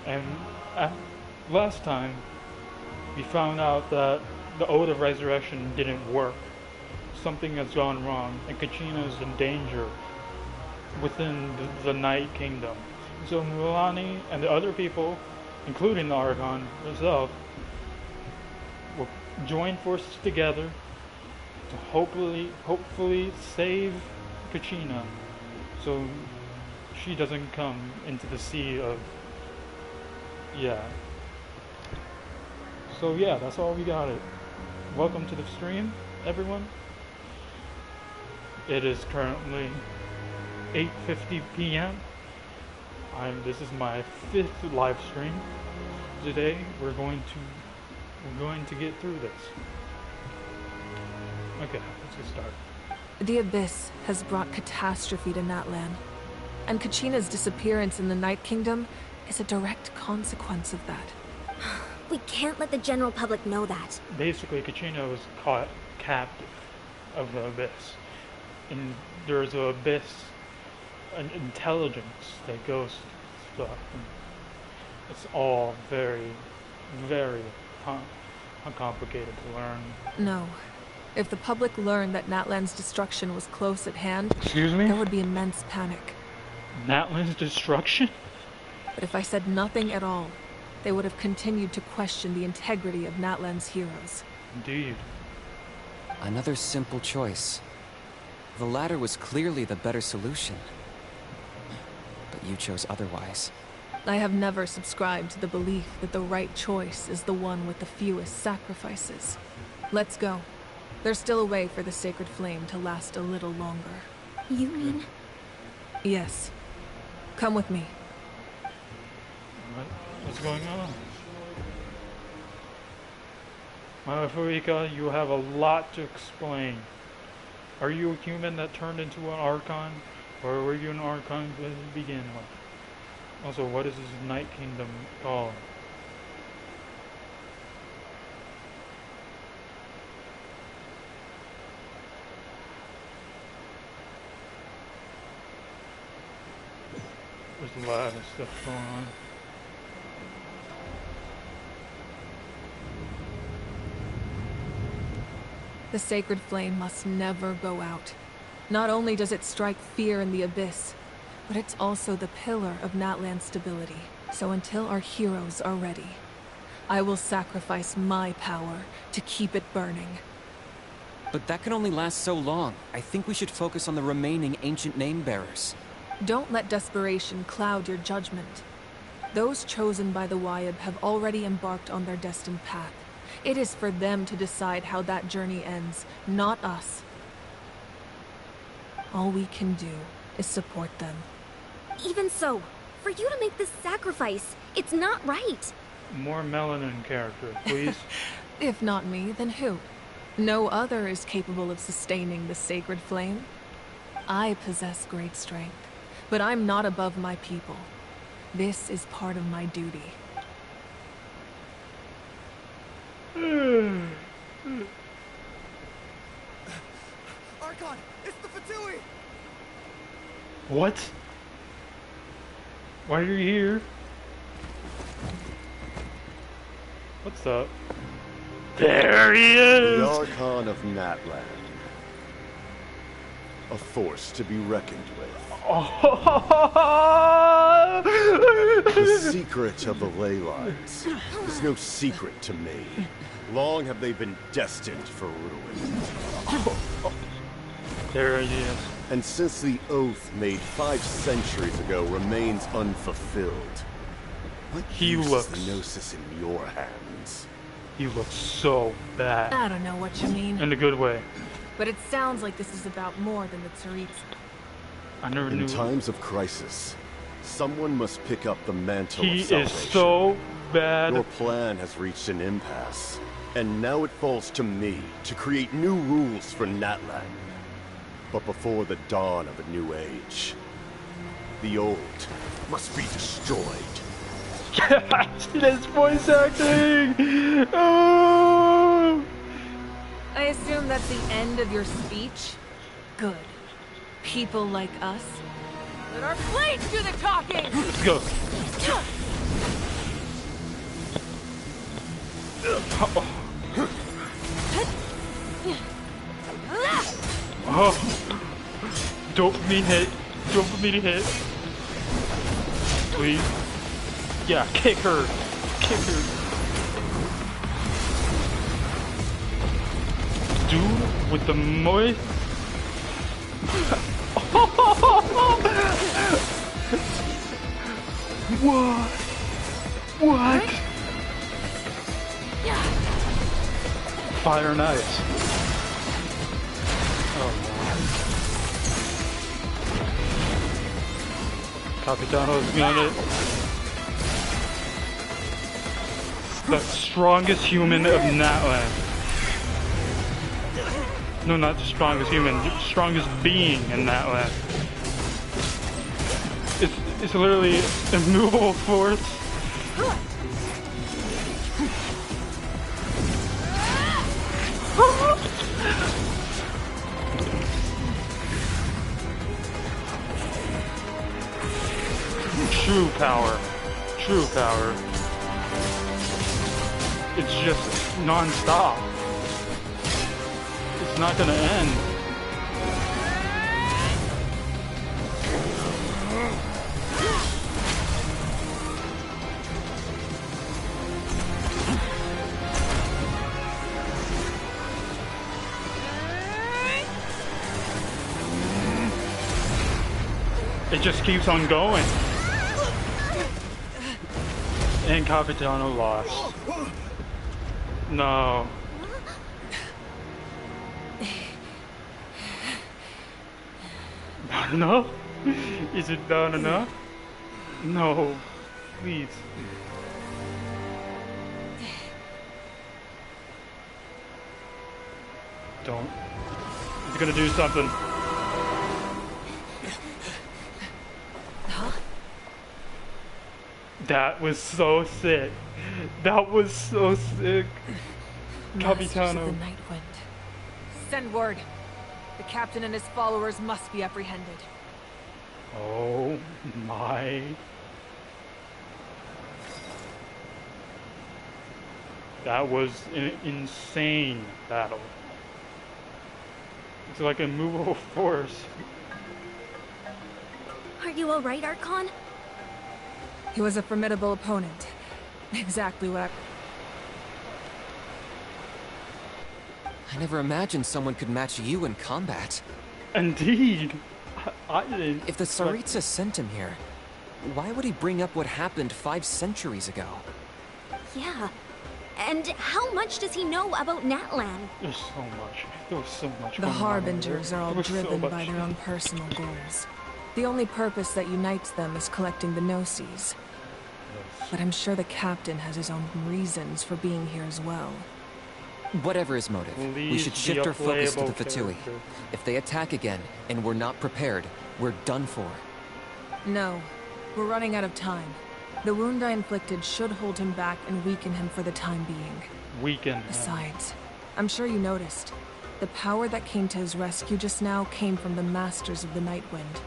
And last time, we found out that the Ode of Resurrection didn't work. Something has gone wrong, and Kachina is in danger within the Night Kingdom. So Mulani and the other people, including the Archon herself, will join forces together to hopefully save Kachina, so she doesn't come into the sea of... Yeah. So yeah, that's all we got it. Welcome to the stream, everyone. It is currently 8:50 p.m. This is my 5th live stream. Today we're going to get through this. Okay, let's get started. The Abyss has brought catastrophe to Natlan, and Kachina's disappearance in the Night Kingdom is a direct consequence of that. We can't let the general public know that. Basically, Kachina was caught captive of the Abyss. And there's an Abyss, an intelligence that goes stuff. And it's all very, very complicated to learn. No. If the public learned that Natlan's destruction was close at hand, Excuse me? there would be immense panic. Natlan's destruction? But if I said nothing at all, they would have continued to question the integrity of Natlan's heroes. Indeed. Another simple choice. The latter was clearly the better solution. But you chose otherwise. I have never subscribed to the belief that the right choice is the one with the fewest sacrifices. Let's go. There's still a way for the sacred flame to last a little longer. You mean? Yes. Come with me. What's going on? Mafuika, you have a lot to explain. Are you a human that turned into an Archon? Or were you an Archon to begin with? Also, what is this Night Kingdom called? There's a lot of stuff going on. The sacred flame must never go out. Not only does it strike fear in the Abyss, but it's also the pillar of Natlan's stability. So until our heroes are ready, I will sacrifice my power to keep it burning. But that can only last so long. I think we should focus on the remaining ancient name-bearers. Don't let desperation cloud your judgment. Those chosen by the Wyeb have already embarked on their destined path. It is for them to decide how that journey ends, not us. All we can do is support them. Even so, for you to make this sacrifice, it's not right. More melanin character, please. If not me, then who? No other is capable of sustaining the sacred flame. I possess great strength, but I'm not above my people. This is part of my duty. Archon, it's the Fatui! What? Why are you here? What's up? There he is! The Archon of Natlan. A force to be reckoned with. The secret of the ley lines is no secret to me. Long have they been destined for ruin. There he is. And since the oath made 5 centuries ago remains unfulfilled, what use is the Gnosis in your hands? He looks so bad. I don't know what you mean. In a good way. But it sounds like this is about more than the Tsaritsa. I never knew. In times of crisis, someone must pick up the mantle of salvation. He is so bad. Your plan has reached an impasse, and now it falls to me to create new rules for Natlan. But before the dawn of a new age, the old must be destroyed. His voice acting! Oh! I assume that's the end of your speech? Good. People like us. Let our blades do the talking! Let's go. Oh. Dopamine hit. Dopamine hit. Please. Yeah, kick her. Kick her. Dude with the moist. What? What? Fire and ice. Oh no. Capitano's gonna... The strongest human of Natlan. No, not the strongest human, the strongest being in Natlan. It's literally immovable force. True power. True power. It's just non-stop. It's not gonna end. It just keeps on going. And Capitano lost. No. Not enough? Is it not enough? No. Please. Don't. He's gonna do something. That was so sick. That was so sick. Masters of the Capitano. Nightwind. Send word. The captain and his followers must be apprehended. Oh my. That was an insane battle. It's like a immovable force. Are you alright, Archon? He was a formidable opponent. Exactly what I never imagined someone could match you in combat. Indeed. I didn't. If the Tsaritsa sent him here, why would he bring up what happened 5 centuries ago? Yeah. And how much does he know about Natlan? There's so much. There was so much. The going on Harbingers there. are all There was so driven much. by their own personal goals. The only purpose that unites them is collecting the Gnosis. But I'm sure the captain has his own reasons for being here as well. Whatever his motive, we Please should be shift a our focus to the playable Fatui. character. If they attack again, and we're not prepared, we're done for. No, we're running out of time. The wound I inflicted should hold him back and weaken him for the time being. Weekend. Besides, I'm sure you noticed, the power that came to his rescue just now came from the Masters of the Nightwind.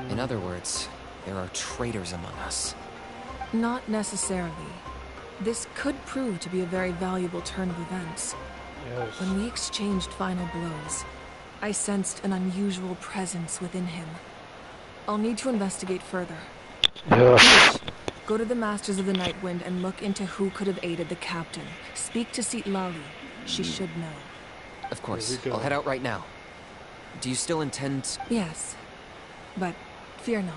In other words, there are traitors among us. Not necessarily. This could prove to be a very valuable turn of events. Yes. When we exchanged final blows, I sensed an unusual presence within him. I'll need to investigate further. Yes. Go to the Masters of the Nightwind and look into who could have aided the captain. Speak to Lali. She should know. Of course, Here we go. I'll head out right now. Do you still intend... Yes, but fear not.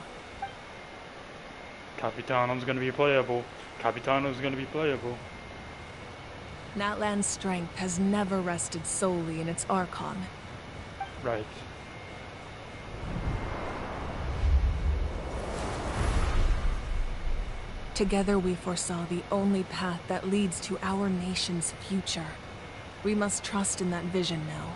Capitano's gonna be playable. Capitano's gonna be playable. Natlan's strength has never rested solely in its Archon. Right. Together we foresaw the only path that leads to our nation's future. We must trust in that vision now.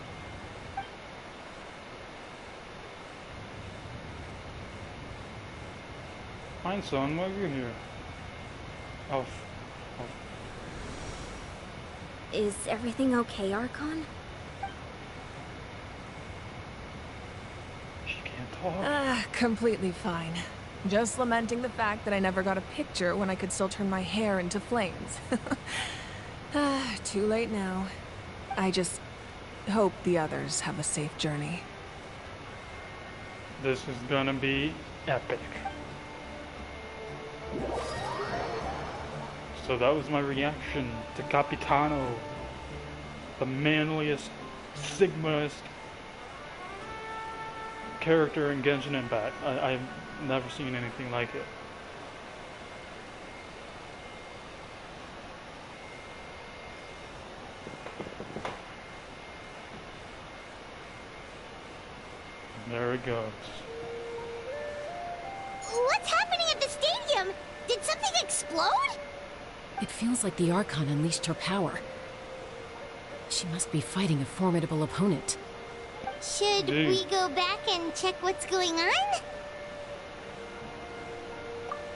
Fine, son, why are you here? Oh. Is everything okay, Archon? She can't talk. Completely fine. Just lamenting the fact that I never got a picture when I could still turn my hair into flames. Too late now. I just hope the others have a safe journey. This is gonna be epic. So that was my reaction to Capitano, the manliest, sigmaest character in Genshin Impact. I've never seen anything like it. There it goes. What's happening at the stadium? Did something explode? It feels like the Archon unleashed her power. She must be fighting a formidable opponent. Should we go back and check what's going on?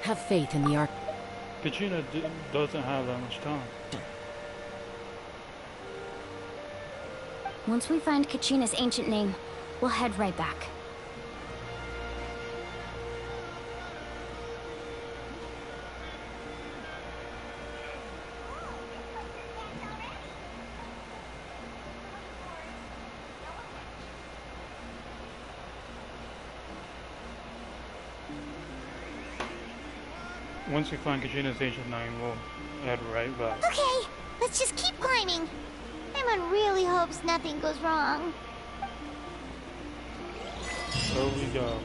Have faith in the Archon. Kachina doesn't have that much time. Once we find Kachina's ancient name, we'll head right back. Once we find Kachina's ancient name, we'll head right back. Okay, let's just keep climbing. Emma really hopes nothing goes wrong. There we go.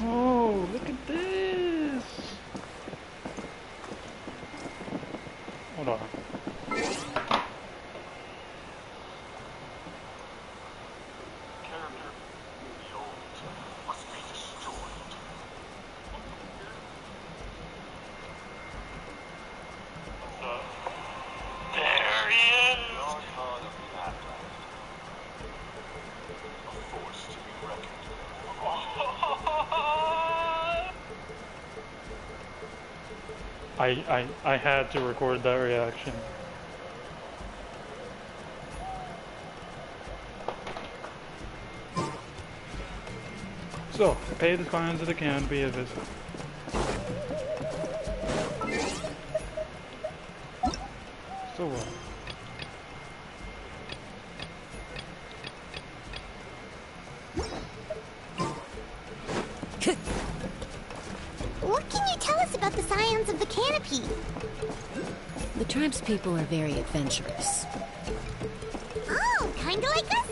Oh, look at this! Hold on. There he is! I had to record that reaction. So, pay the fines of the canopy a visit. So what? What can you tell us about the scions of the canopy? The tribespeople are very adventurous. Oh, kinda like us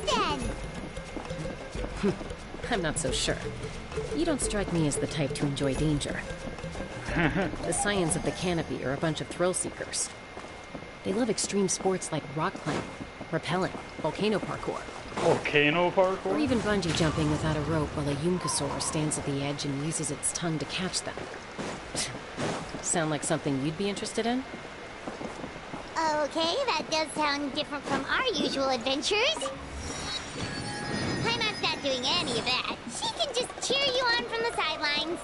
then. I'm not so sure. You don't strike me as the type to enjoy danger. The scions of the canopy are a bunch of thrill seekers. They love extreme sports like rock climbing, rappelling, volcano parkour. Volcano parkour? Or even bungee jumping without a rope while a Yunkasaur stands at the edge and uses its tongue to catch them. Sound like something you'd be interested in? Okay, that does sound different from our usual adventures. Paimon's not doing any of that. She can just cheer you on from the sidelines.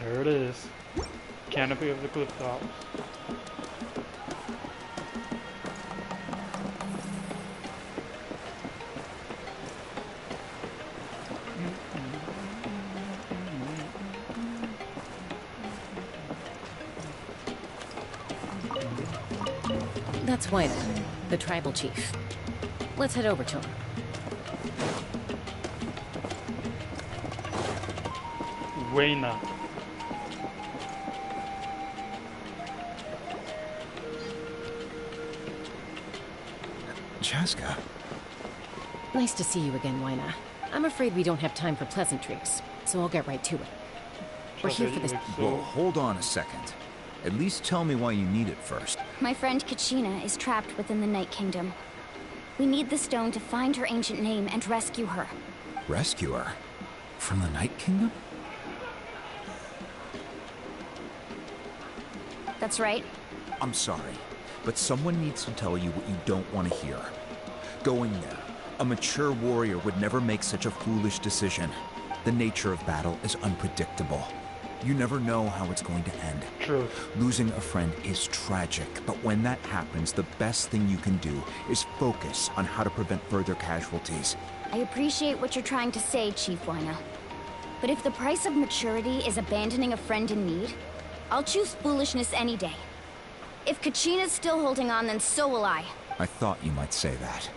There it is. Canopy of the cliff tops. That's Wina, the tribal chief. Let's head over to him. Wayna. Chaska. Nice to see you again, Wina. I'm afraid we don't have time for pleasantries, so I'll get right to it. We're here for this. Well, hold on a second. At least tell me why you need it first. My friend Kachina is trapped within the Night Kingdom. We need the stone to find her ancient name and rescue her. Rescue her? From the Night Kingdom? That's right. I'm sorry, but someone needs to tell you what you don't want to hear. Going there, a mature warrior would never make such a foolish decision. The nature of battle is unpredictable. You never know how it's going to end. Truth. Losing a friend is tragic, but when that happens, the best thing you can do is focus on how to prevent further casualties. I appreciate what you're trying to say, Chief Wina. But if the price of maturity is abandoning a friend in need, I'll choose foolishness any day. If Kachina's still holding on, then so will I. I thought you might say that.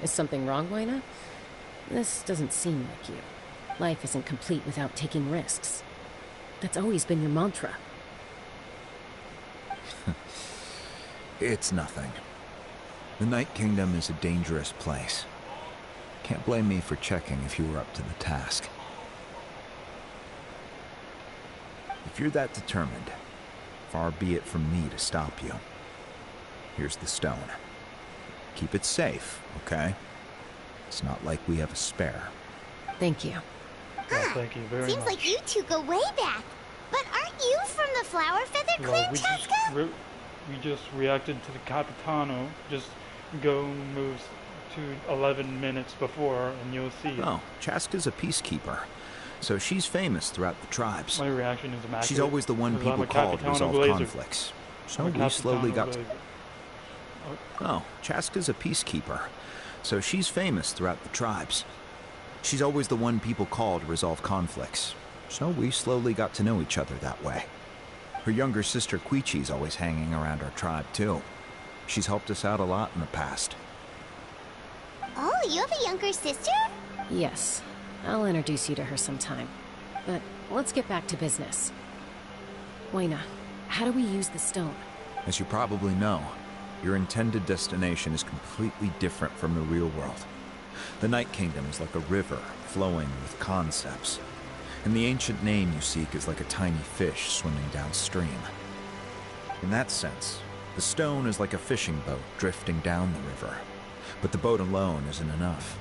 Is something wrong, Wina? This doesn't seem like you. Life isn't complete without taking risks. That's always been your mantra. It's nothing. The Night Kingdom is a dangerous place. Can't blame me for checking if you were up to the task. If you're that determined, far be it from me to stop you. Here's the stone. Keep it safe, okay? It's not like we have a spare. Thank you. Well, thank you very Seems much. like you two go way back. But aren't you from the Flower Feather Clan, Chaska? We just reacted to the Capitano. Just go moves to 11 minutes before, and you'll see. Oh, Chaska's a peacekeeper, so she's famous throughout the tribes. My reaction is immaculate. She's always the one because I'm people a call to Capitano resolve Blazer. conflicts. So I'm a we slowly Capitano got Blazer. Oh, Chaska's a peacekeeper, so she's famous throughout the tribes. She's always the one people call to resolve conflicts, so we slowly got to know each other that way. Her younger sister Quichi's always hanging around our tribe, too. She's helped us out a lot in the past. Oh, you have a younger sister? Yes, I'll introduce you to her sometime. But let's get back to business. Wina, how do we use the stone? As you probably know, your intended destination is completely different from the real world. The Night Kingdom is like a river flowing with concepts, and the ancient name you seek is like a tiny fish swimming downstream. In that sense, the stone is like a fishing boat drifting down the river, but the boat alone isn't enough.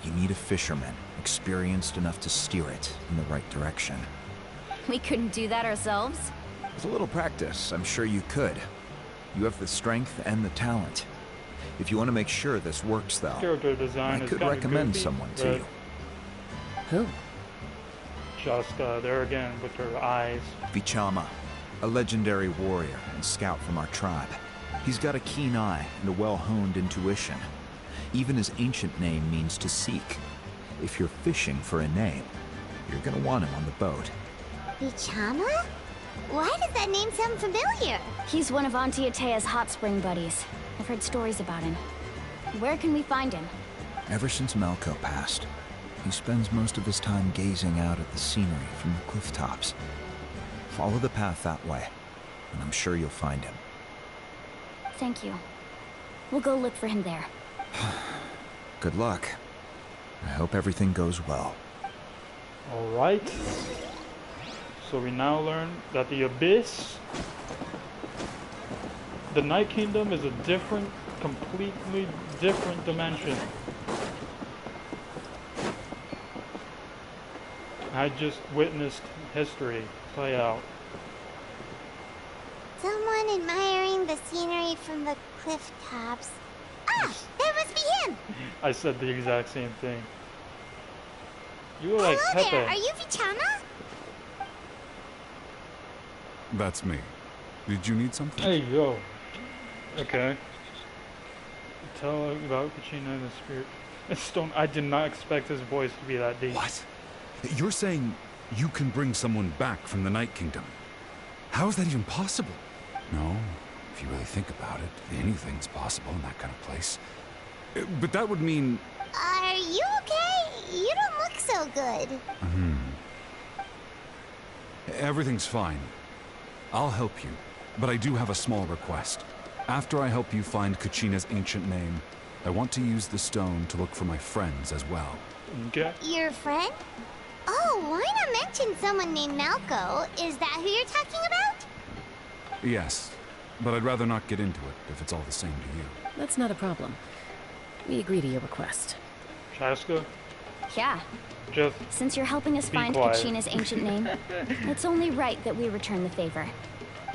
You need a fisherman experienced enough to steer it in the right direction. We couldn't do that ourselves. With a little practice, I'm sure you could. You have the strength and the talent. If you want to make sure this works, though, Character design I is could kinda recommend goofy, someone to but you. Who? Just there again with her eyes. Vichama, a legendary warrior and scout from our tribe. He's got a keen eye and a well-honed intuition. Even his ancient name means to seek. If you're fishing for a name, you're gonna want him on the boat. Vichama? Why does that name sound familiar? He's one of Auntie Atea's hot spring buddies. I've heard stories about him. Where can we find him? Ever since Malco passed, he spends most of his time gazing out at the scenery from the cliff tops. Follow the path that way, and I'm sure you'll find him. Thank you. We'll go look for him there. Good luck. I hope everything goes well. Alright. So we now learn that the Abyss, the Night Kingdom, is a different, completely different dimension. I just witnessed history play out. Someone admiring the scenery from the cliff tops. Ah, that must be him! I said the exact same thing. You look like Hello Pepe. there, are you Vichama? That's me. Did you need something? Hey, yo. Okay. Tell about Kachina and the spirit. Stone, I did not expect his voice to be that deep. What? You're saying you can bring someone back from the Night Kingdom? How is that even possible? No, if you really think about it, anything's possible in that kind of place. But that would mean... Are you okay? You don't look so good. Everything's fine. I'll help you, but I do have a small request. After I help you find Kachina's ancient name, I want to use the stone to look for my friends as well. Okay. Your friend? Oh, why not mention someone named Malco? Is that who you're talking about? Yes, but I'd rather not get into it if it's all the same to you. That's not a problem. We agree to your request. Chaska, Yeah, just since you're helping us Be find quiet. Kachina's ancient name, it's only right that we return the favor.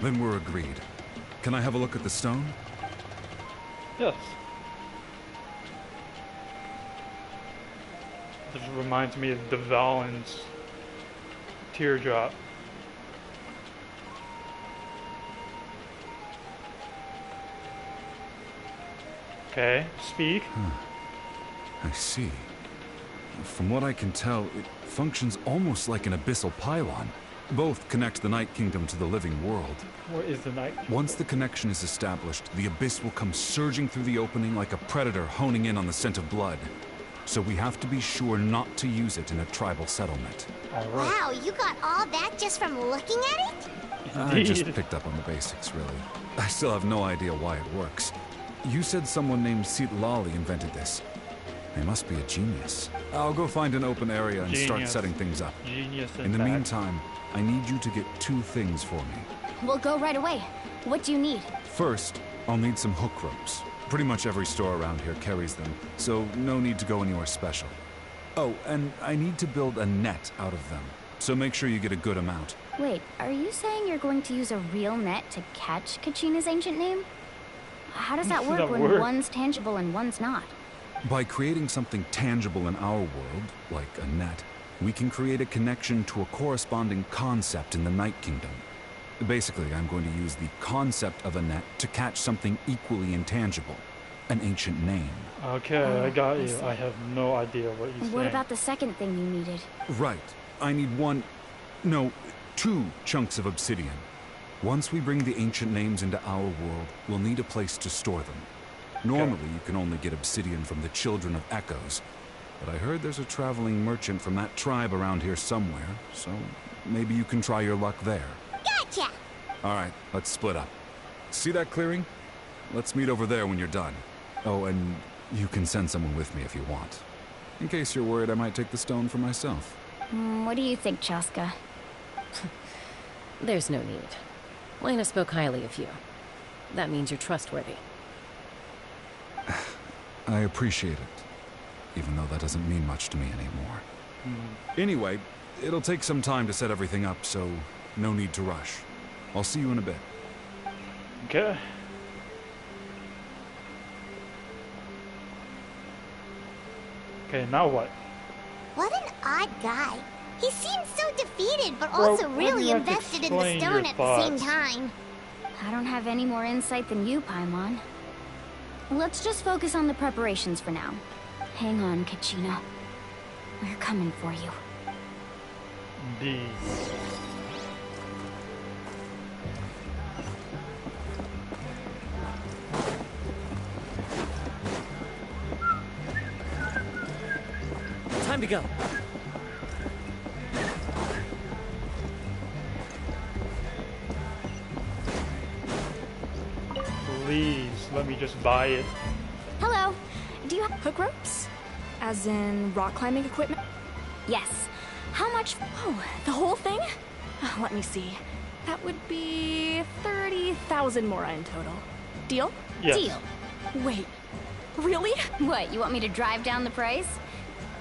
Then we're agreed. Can I have a look at the stone? yes. This reminds me of the Valen's teardrop. Okay, speak. I see. From what I can tell, it functions almost like an abyssal pylon. Both connect the Night Kingdom to the living world. What is the Night? Once the connection is established, the abyss will come surging through the opening like a predator honing in on the scent of blood. So we have to be sure not to use it in a tribal settlement. All right. Wow, you got all that just from looking at it? I just picked up on the basics, really. I still have no idea why it works. You said someone named Lali invented this. They must be a genius. I'll go find an open area and start setting things up. Genius. In the meantime, I need you to get 2 things for me. We'll go right away. What do you need? First, I'll need some hook ropes. Pretty much every store around here carries them, so no need to go anywhere special. Oh, and I need to build a net out of them, so make sure you get a good amount. Wait, are you saying you're going to use a real net to catch Kachina's ancient name? How does that work when one's tangible and one's not? By creating something tangible in our world, like a net, we can create a connection to a corresponding concept in the Night Kingdom. Basically, I'm going to use the concept of a net to catch something equally intangible, an ancient name. Okay, I got you. I have no idea what you're saying. What about the second thing you needed? Right. I need 2 chunks of obsidian. Once we bring the ancient names into our world, we'll need a place to store them. Normally, you can only get obsidian from the Children of Echoes, but I heard there's a traveling merchant from that tribe around here somewhere, so maybe you can try your luck there. Gotcha! Alright, let's split up. See that clearing? Let's meet over there when you're done. Oh, and you can send someone with me if you want. In case you're worried I might take the stone for myself. What do you think, Chaska? There's no need. Lena spoke highly of you. That means you're trustworthy. I appreciate it, even though that doesn't mean much to me anymore. Anyway, it'll take some time to set everything up, so no need to rush. I'll see you in a bit. Okay. Okay, now what? What an odd guy. He seems so defeated, but Bro, also why do really you have to invested in the explain stone your at the same thoughts? time. I don't have any more insight than you, Paimon. Let's just focus on the preparations for now. Hang on, Kachina. We're coming for you. Indeed. Time to go. Please, let me just buy it. Hello. Do you have... Hook ropes? As in rock climbing equipment? Yes. How much... Oh, the whole thing? Let me see. That would be 30,000 more in total. Deal? Yes. Deal. Wait, really? What, you want me to drive down the price?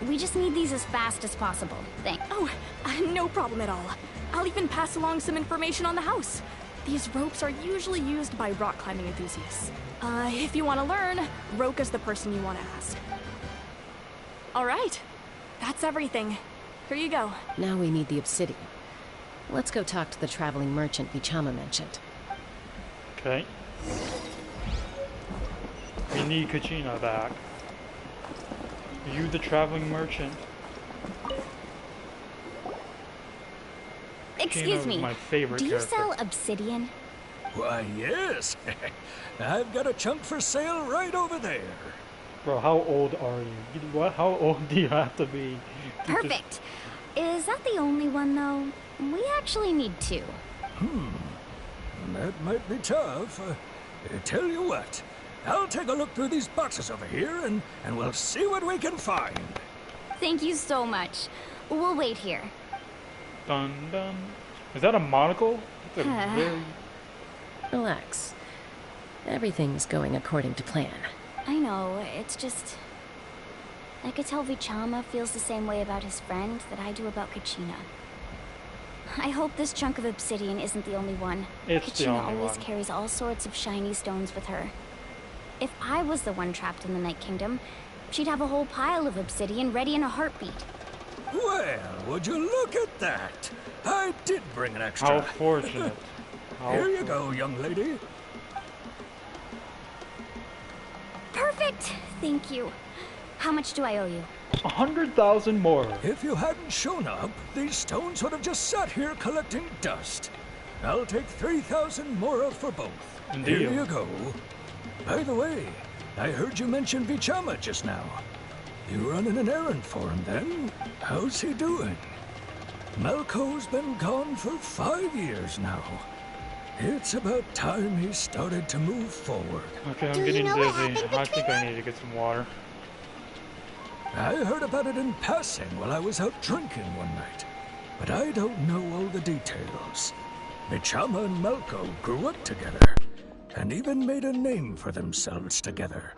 We just need these as fast as possible. Thanks. Oh, no problem at all. I'll even pass along some information on the house. These ropes are usually used by rock climbing enthusiasts. If you want to learn, Roka's the person you want to ask. All right, that's everything. Here you go. Now we need the obsidian. Let's go talk to the traveling merchant Vichama mentioned. Okay. We need Kachina back. Are you the traveling merchant? Excuse me. My favorite Do you character. sell obsidian? Why, yes. I've got a chunk for sale right over there. Bro, how old are you? What? How old do you have to be? to Perfect. Is that the only one, though? We actually need 2. That might be tough. Tell you what, I'll take a look through these boxes over here, and we'll see what we can find. Thank you so much. We'll wait here. Dun dun. Is that a monocle? That's a very... Relax. Everything's going according to plan. I know, it's just... I could tell Vichama feels the same way about his friend that I do about Kachina. I hope this chunk of obsidian isn't the only one. It's the Kachina only always one. carries all sorts of shiny stones with her. If I was the one trapped in the Night Kingdom, she'd have a whole pile of obsidian ready in a heartbeat. Well, would you look at that? I did bring an extra. How fortunate. Here you go, young lady. Perfect! Thank you. How much do I owe you? 100,000 more. If you hadn't shown up, these stones would have just sat here collecting dust. I'll take 3,000 mora for both. Indeed. Here you go. By the way, I heard you mention Vichama just now. You running an errand for him then? How's he doing? Malco's been gone for 5 years now. It's about time he started to move forward. Okay, I'm getting dizzy. I think I need to get some water. I heard about it in passing while I was out drinking one night, but I don't know all the details. Vichama and Malco grew up together, and even made a name for themselves together.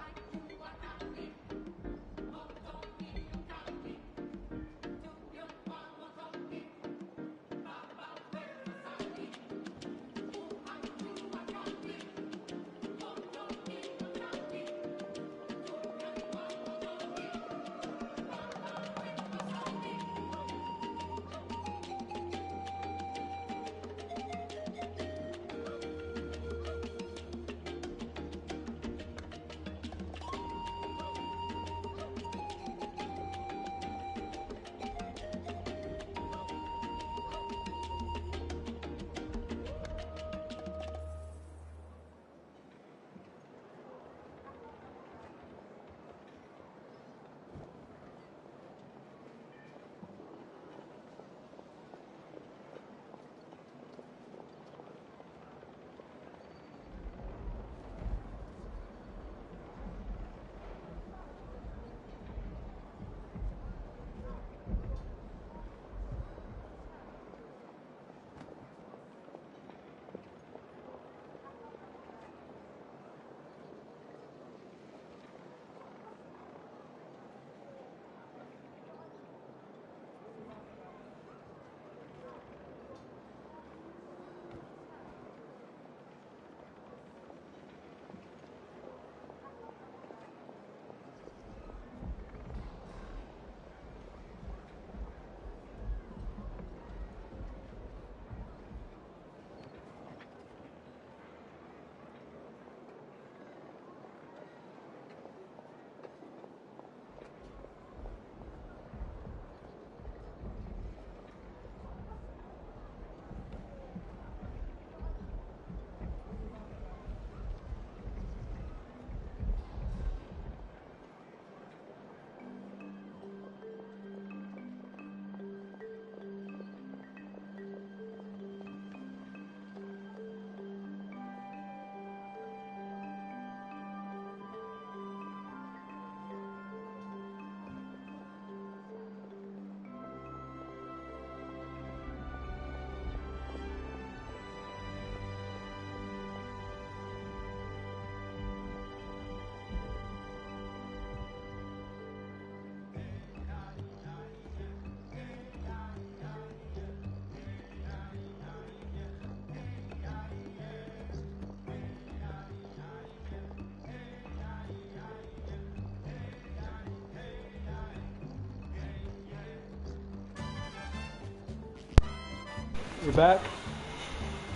We're back.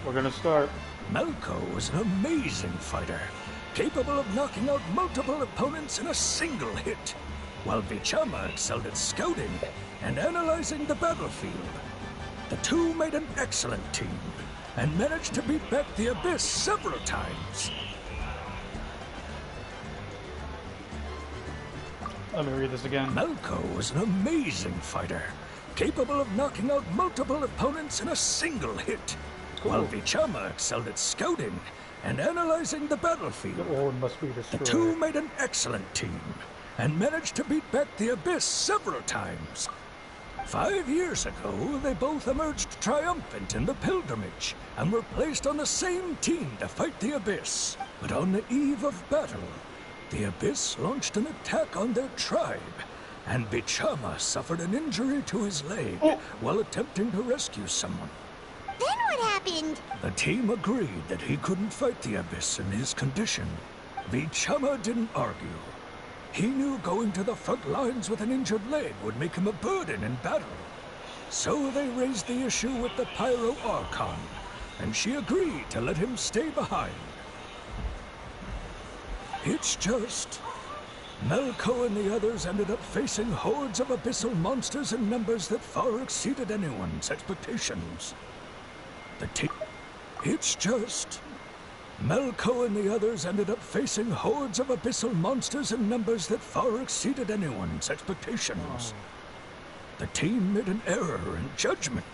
We're gonna start. Malco was an amazing fighter, capable of knocking out multiple opponents in a single hit, while Vichama excelled at scouting and analyzing the battlefield. The two made an excellent team, and managed to beat back the Abyss several times. Let me read this again. Malco was an amazing fighter, capable of knocking out multiple opponents in a single hit, while Vichama excelled at scouting and analyzing the battlefield. The ore must be The destroyed. two made an excellent team, and managed to beat back the Abyss several times. 5 years ago, they both emerged triumphant in the pilgrimage, and were placed on the same team to fight the Abyss. But on the eve of battle, the Abyss launched an attack on their tribe, and Vichama suffered an injury to his leg while attempting to rescue someone. Then what happened? The team agreed that he couldn't fight the Abyss in his condition. Vichama didn't argue. He knew going to the front lines with an injured leg would make him a burden in battle. So they raised the issue with the Pyro Archon, and she agreed to let him stay behind. It's just Melko and the others ended up facing hordes of abyssal monsters in numbers that far exceeded anyone's expectations. It's just... Melko and the others ended up facing hordes of abyssal monsters in numbers that far exceeded anyone's expectations. The team made an error in judgment,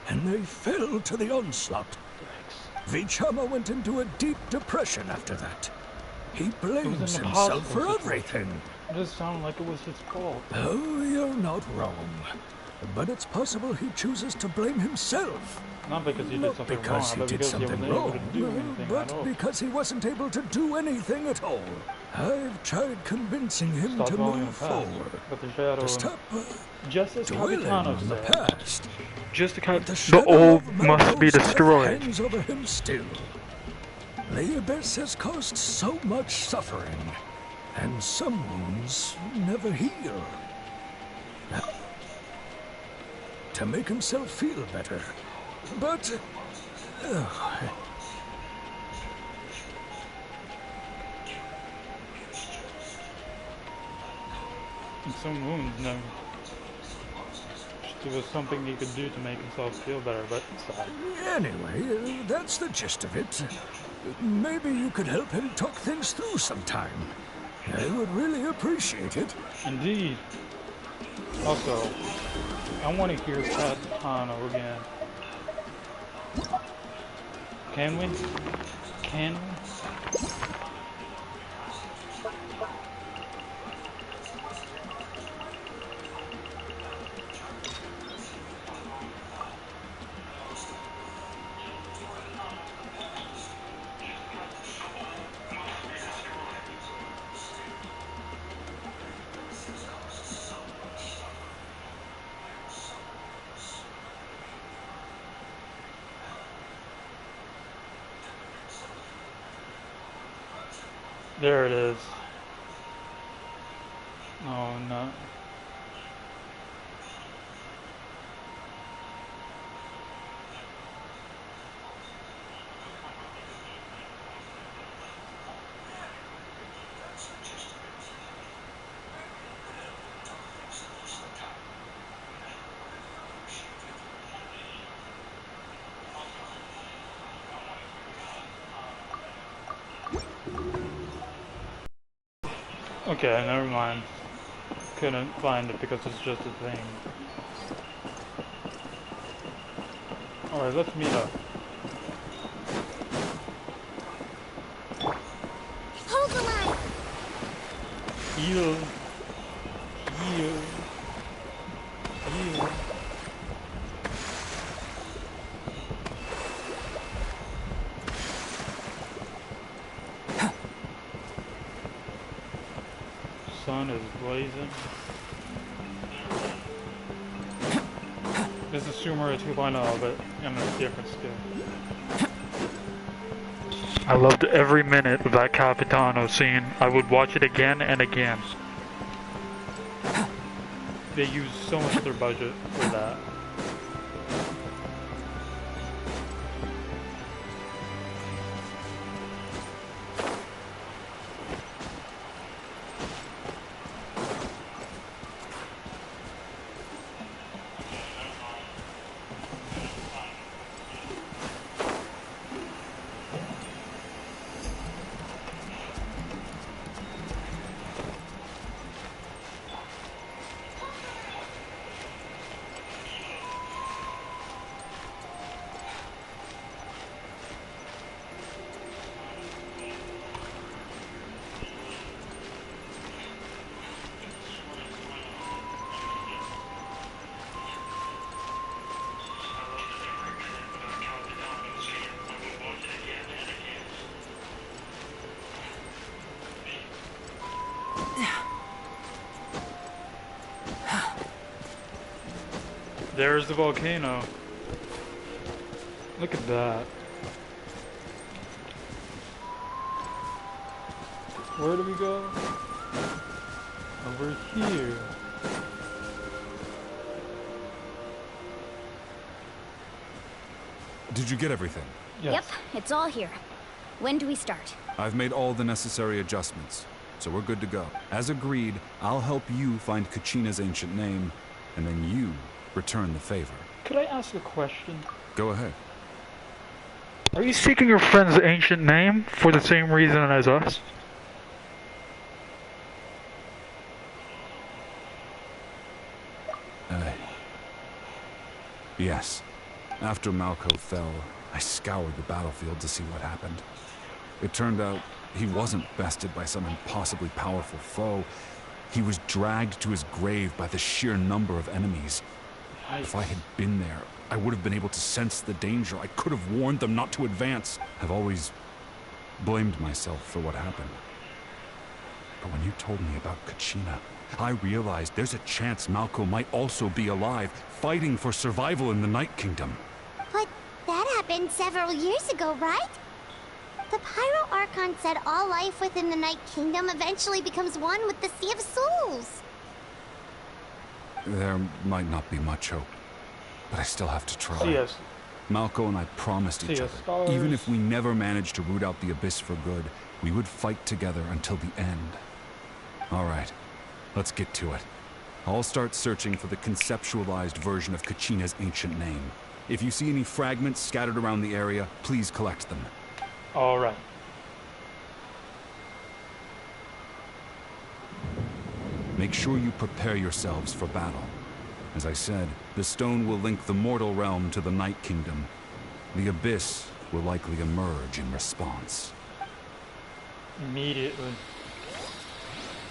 and they fell to the onslaught. Vichama went into a deep depression after that. He blames himself for everything. It just sounded like it was his fault. Oh, you're not wrong. But it's possible he chooses to blame himself. Not because he did something wrong, but because he wasn't able to do anything at all. Because he wasn't able to do anything at all. I've tried convincing him to move forward. But the shadow, to stop just as Capitano on the said, past. the old must be destroyed. Hangs over him still. The Abyss has caused so much suffering, and some wounds never heal. To make himself feel better. But... And some wounds never... There was something he could do to make himself feel better, but it's sad. Anyway, that's the gist of it. Maybe you could help him talk things through sometime. I would really appreciate it. Indeed. Also, I want to hear Capitano again. Can we? Can we? There it is. Oh no. Okay, never mind. Couldn't find it because it's just a thing. Alright, let's meet up. Hold the line! Heal. Heal. Heal. Sun is blazing. This is Sumer 2.0, but in a different scale. I loved every minute of that Capitano scene. I would watch it again and again. They used so much of their budget for that. There's the volcano. Look at that. Where do we go? Over here. Did you get everything? Yes. Yep, it's all here. When do we start? I've made all the necessary adjustments. so we're good to go. As agreed, I'll help you find Kachina's ancient name, and then you return the favor. Could I ask a question? Go ahead. Are you seeking your friend's ancient name for the same reason as us? Yes. After Malco fell, I scoured the battlefield to see what happened. It turned out he wasn't bested by some impossibly powerful foe. He was dragged to his grave by the sheer number of enemies. If I had been there, I would have been able to sense the danger. I could have warned them not to advance. I've always blamed myself for what happened. But when you told me about Kachina, I realized there's a chance Malco might also be alive, fighting for survival in the Night Kingdom. But that happened several years ago, right? The Pyro Archon said all life within the Night Kingdom eventually becomes one with the Sea of Souls. There might not be much hope, but I still have to try. Yes. Malco and I promised each other, even if we never managed to root out the Abyss for good, we would fight together until the end. All right, let's get to it. I'll start searching for the conceptualized version of Kachina's ancient name. If you see any fragments scattered around the area, please collect them. All right. Make sure you prepare yourselves for battle. As I said, the stone will link the mortal realm to the Night Kingdom. The Abyss will likely emerge in response. Immediately.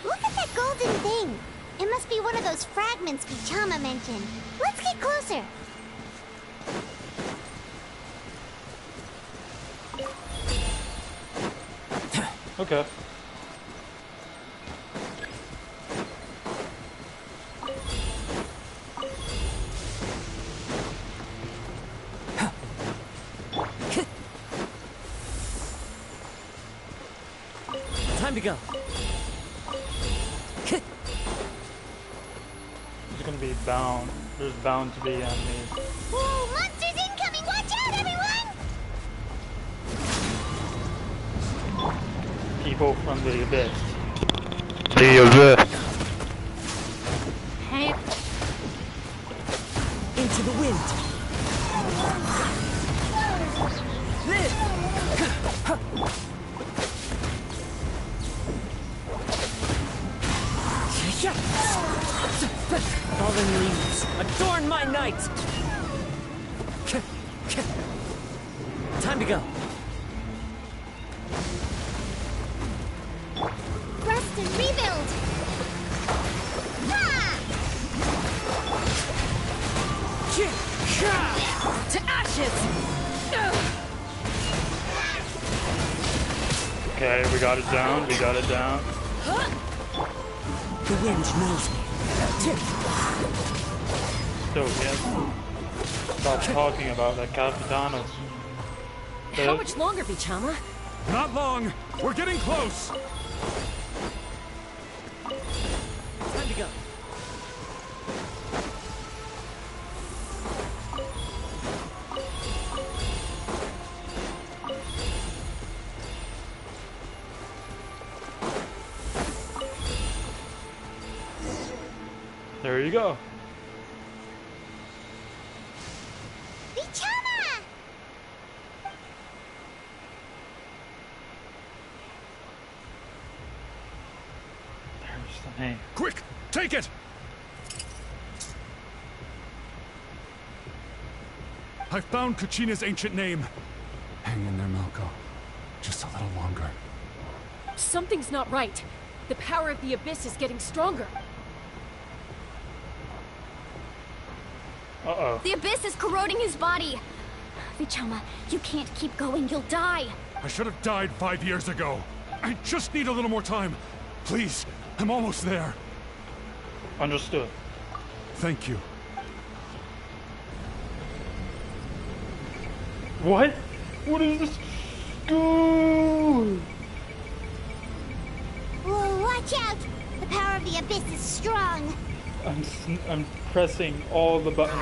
Look at that golden thing. It must be one of those fragments Bichama mentioned. Let's get closer. Okay. Time to go. There's gonna be bound. There's bound to be enemies. Whoa, monsters incoming! Watch out, everyone! People from the Abyss. The Abyss. Hey. Into the wind. Fallen leaves, adorn my night! Time to go. Rest and rebuild! To ashes! Okay, we got it down. We got it down. The wind knows me. So yes. Stop talking about that Capitanos. How much longer, Bichama? Not long. We're getting close. Time to go. There you go. Bichama! There's the name. Quick, take it! I found Kachina's ancient name. Hang in there, Malco. Just a little longer. Something's not right. The power of the Abyss is getting stronger. Uh-oh. The Abyss is corroding his body. Bichama, you can't keep going. You'll die. I should have died 5 years ago. I just need a little more time. Please, I'm almost there. Understood. Thank you. What? What is this? Go! Whoa, watch out! The power of the Abyss is strong. I'm pressing all the buttons.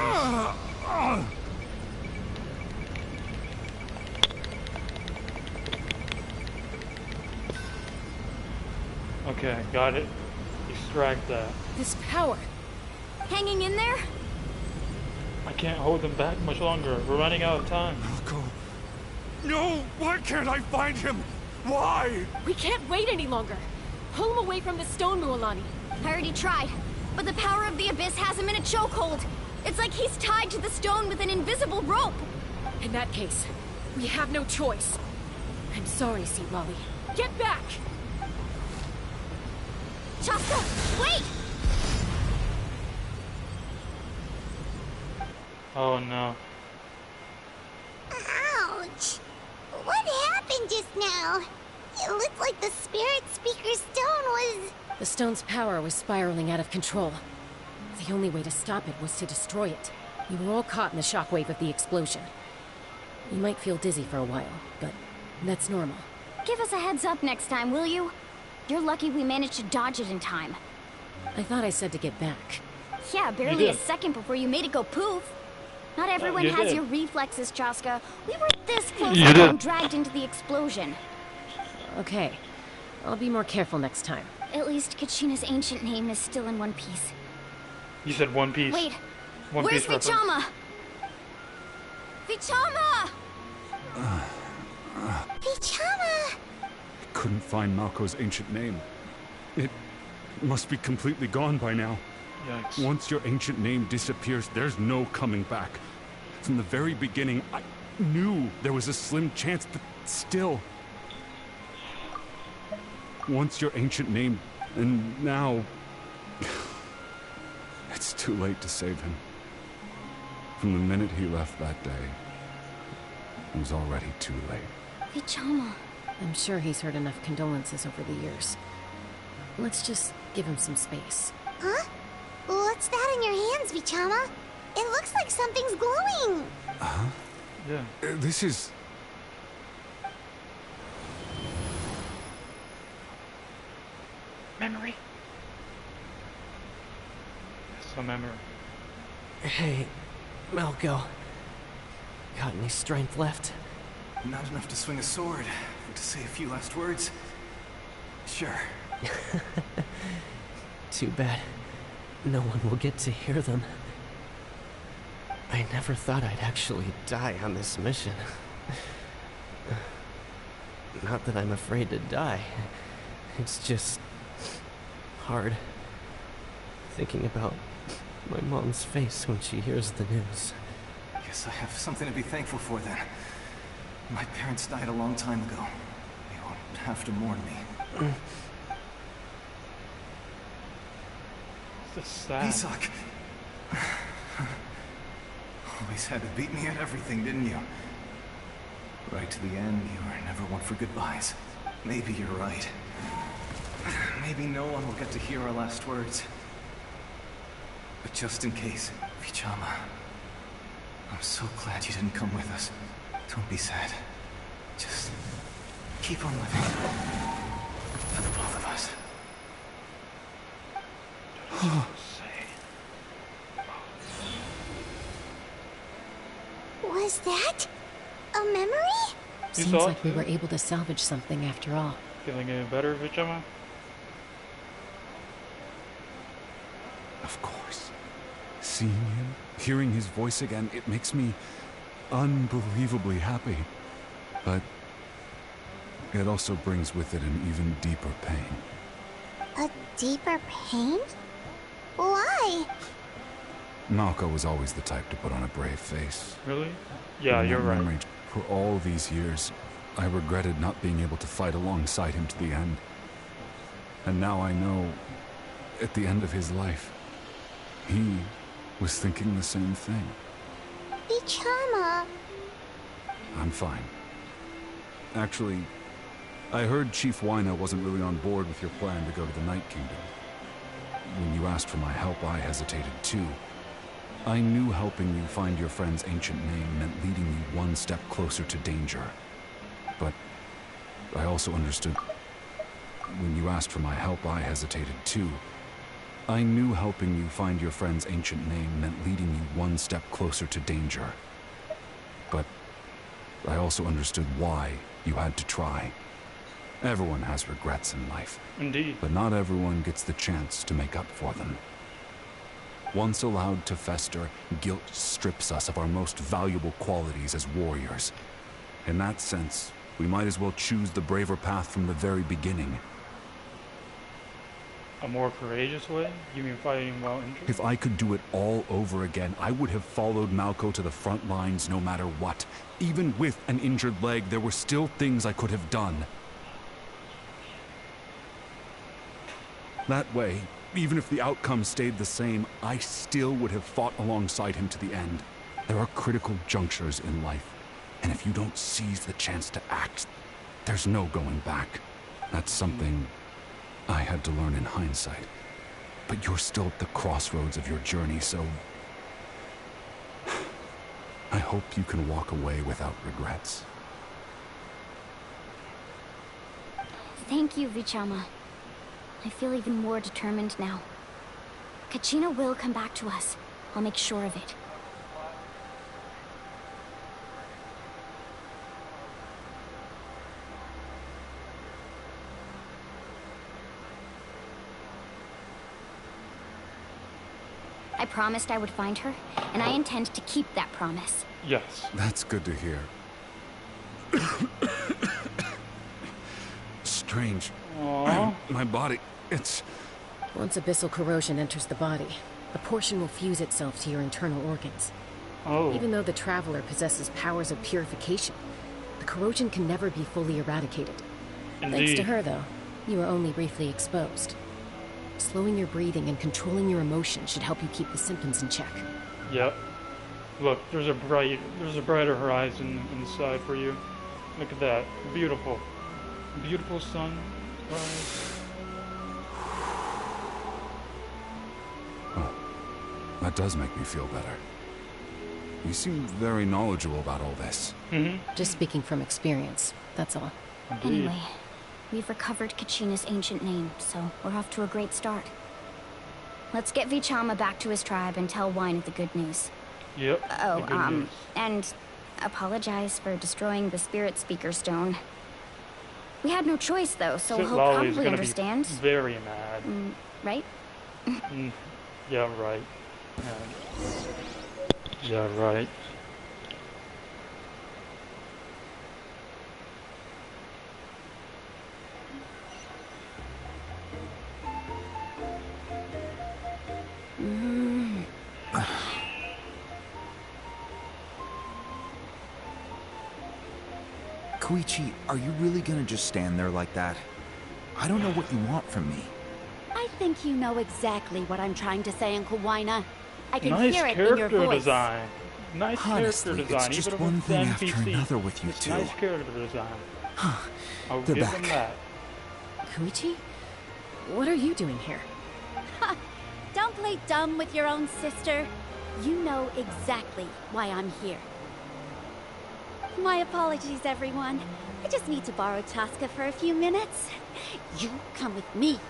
Okay, got it. Extract that. This power. Hanging in there? I can't hold them back much longer. We're running out of time. Malco. No! Why can't I find him? Why? We can't wait any longer. Pull him away from the stone, Mualani. I already tried, but the power of the Abyss has him in a chokehold. It's like he's tied to the stone with an invisible rope. In that case, we have no choice. I'm sorry, Seat Lolly. Get back! Chaska, wait! Oh no. Ouch! What happened just now? It looked like the Spirit Speaker's stone was... The stone's power was spiraling out of control. The only way to stop it was to destroy it. We were all caught in the shockwave of the explosion. You might feel dizzy for a while, but that's normal. Give us a heads up next time, will you? You're lucky we managed to dodge it in time. I thought I said to get back. Yeah, barely a second before you made it go poof. Not everyone you has did. your reflexes, Chaska. We were this close You to did. being dragged into the explosion. Okay. I'll be more careful next time. At least Kachina's ancient name is still in one piece. You said One Piece. Wait, One where's Piece reference. Vichama? Vichama! Vichama! I couldn't find Malco's ancient name. It must be completely gone by now. Yikes. Once your ancient name disappears, there's no coming back. From the very beginning, I knew there was a slim chance, but still. Once your ancient name, and now... It's too late to save him. From the minute he left that day, it was already too late. Vichama. I'm sure he's heard enough condolences over the years. Let's just give him some space. Huh? What's that in your hands, Vichama? It looks like something's glowing. Huh? Yeah. This is... Memory. It's a memory. Hey, Malco. Got any strength left? Not enough to swing a sword, but to say a few last words? Sure. Too bad. No one will get to hear them. I never thought I'd actually die on this mission. Not that I'm afraid to die. It's just... hard. Thinking about my mom's face when she hears the news. Guess I have something to be thankful for then. My parents died a long time ago. You won't have to mourn me. It's just sad. Isak! Always had to beat me at everything, didn't you? Right to the end, you were never one for goodbyes. Maybe you're right. Maybe no one will get to hear our last words. But just in case, Vichama, I'm so glad you didn't come with us. Don't be sad. Just keep on living. For the both of us. Was that a memory? Seems saw like it we too? were able to salvage something after all. Feeling any better, Vichama? Of course. Seeing him, hearing his voice again, it makes me unbelievably happy. But it also brings with it an even deeper pain. A deeper pain? Why? Malco was always the type to put on a brave face. Really? Yeah, And you're that right. memory, for all these years, I regretted not being able to fight alongside him to the end. And now I know, at the end of his life, he was thinking the same thing. Vichama. I'm fine. Actually, I heard Chief Wyna wasn't really on board with your plan to go to the Night Kingdom. When you asked for my help, I hesitated too. I knew helping you find your friend's ancient name meant leading you one step closer to danger. But I also understood... When you asked for my help, I hesitated too. I knew helping you find your friend's ancient name meant leading you one step closer to danger. But I also understood why you had to try. Everyone has regrets in life. Indeed. But not everyone gets the chance to make up for them. Once allowed to fester, guilt strips us of our most valuable qualities as warriors. In that sense, we might as well choose the braver path from the very beginning. A more courageous way? You mean fighting while injured? If I could do it all over again, I would have followed Malco to the front lines no matter what. Even with an injured leg, there were still things I could have done. That way, even if the outcome stayed the same, I still would have fought alongside him to the end. There are critical junctures in life, and if you don't seize the chance to act, there's no going back. That's something I had to learn in hindsight. But you're still at the crossroads of your journey, so I hope you can walk away without regrets. Thank you, Vichama. I feel even more determined now. Kachina will come back to us. I'll make sure of it. I promised I would find her, and I intend to keep that promise. Yes. That's good to hear. Strange. My body, it's... Once abyssal corrosion enters the body, a portion will fuse itself to your internal organs. Oh. Even though the Traveler possesses powers of purification, the corrosion can never be fully eradicated. Indeed. Thanks to her, though, you were only briefly exposed. Slowing your breathing and controlling your emotions should help you keep the symptoms in check. Yep. Look, there's a brighter horizon inside for you. Look at that. Beautiful. Beautiful sunrise. Oh, that does make me feel better. You seem very knowledgeable about all this. Just speaking from experience, that's all. Anyway, we've recovered Kachina's ancient name, so we're off to a great start. Let's get Vichama back to his tribe and tell Wine the good news. Yep. Oh, and apologize for destroying the Spirit Speaker Stone. We had no choice, though, so he'll probably understand. Be very mad. Right? Yeah, right. Yeah, right. Koichi, are you really gonna just stand there like that? I don't know what you want from me. I think you know exactly what I'm trying to say, Uncle Wina. I can Nice hear it in your character voice. design. Nice Honestly, character design. it's just even one if it's thing after NPC. another with you It's two. Nice character design. I'll They're give back. them that. Koichi? What are you doing here? Don't play dumb with your own sister. You know exactly why I'm here. My apologies, everyone. I just need to borrow Chaska for a few minutes. You come with me.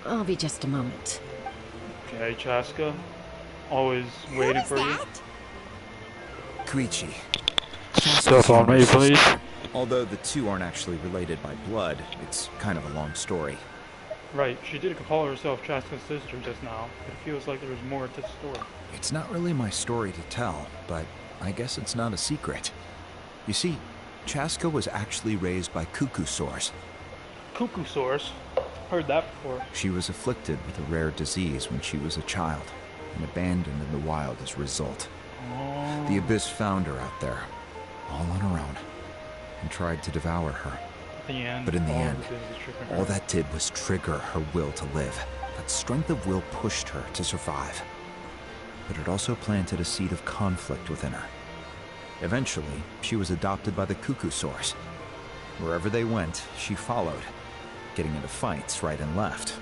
I'll be just a moment. Okay, Chaska. Always waiting for you. Koichi. Step on me, please. Although the two aren't actually related by blood, it's kind of a long story. Right, she did call herself Chaska's sister just now. It feels like there was more to the story. It's not really my story to tell, but I guess it's not a secret. You see, Chaska was actually raised by cuckoo sores. Cuckoo sores? Heard that before. She was afflicted with a rare disease when she was a child, and abandoned in the wild as a result. Oh. The Abyss found her out there, all on her own, and tried to devour her. But in the end, all that did was trigger her will to live. That strength of will pushed her to survive. But it also planted a seed of conflict within her. Eventually, she was adopted by the cuckoo sores. Wherever they went, she followed, getting into fights right and left.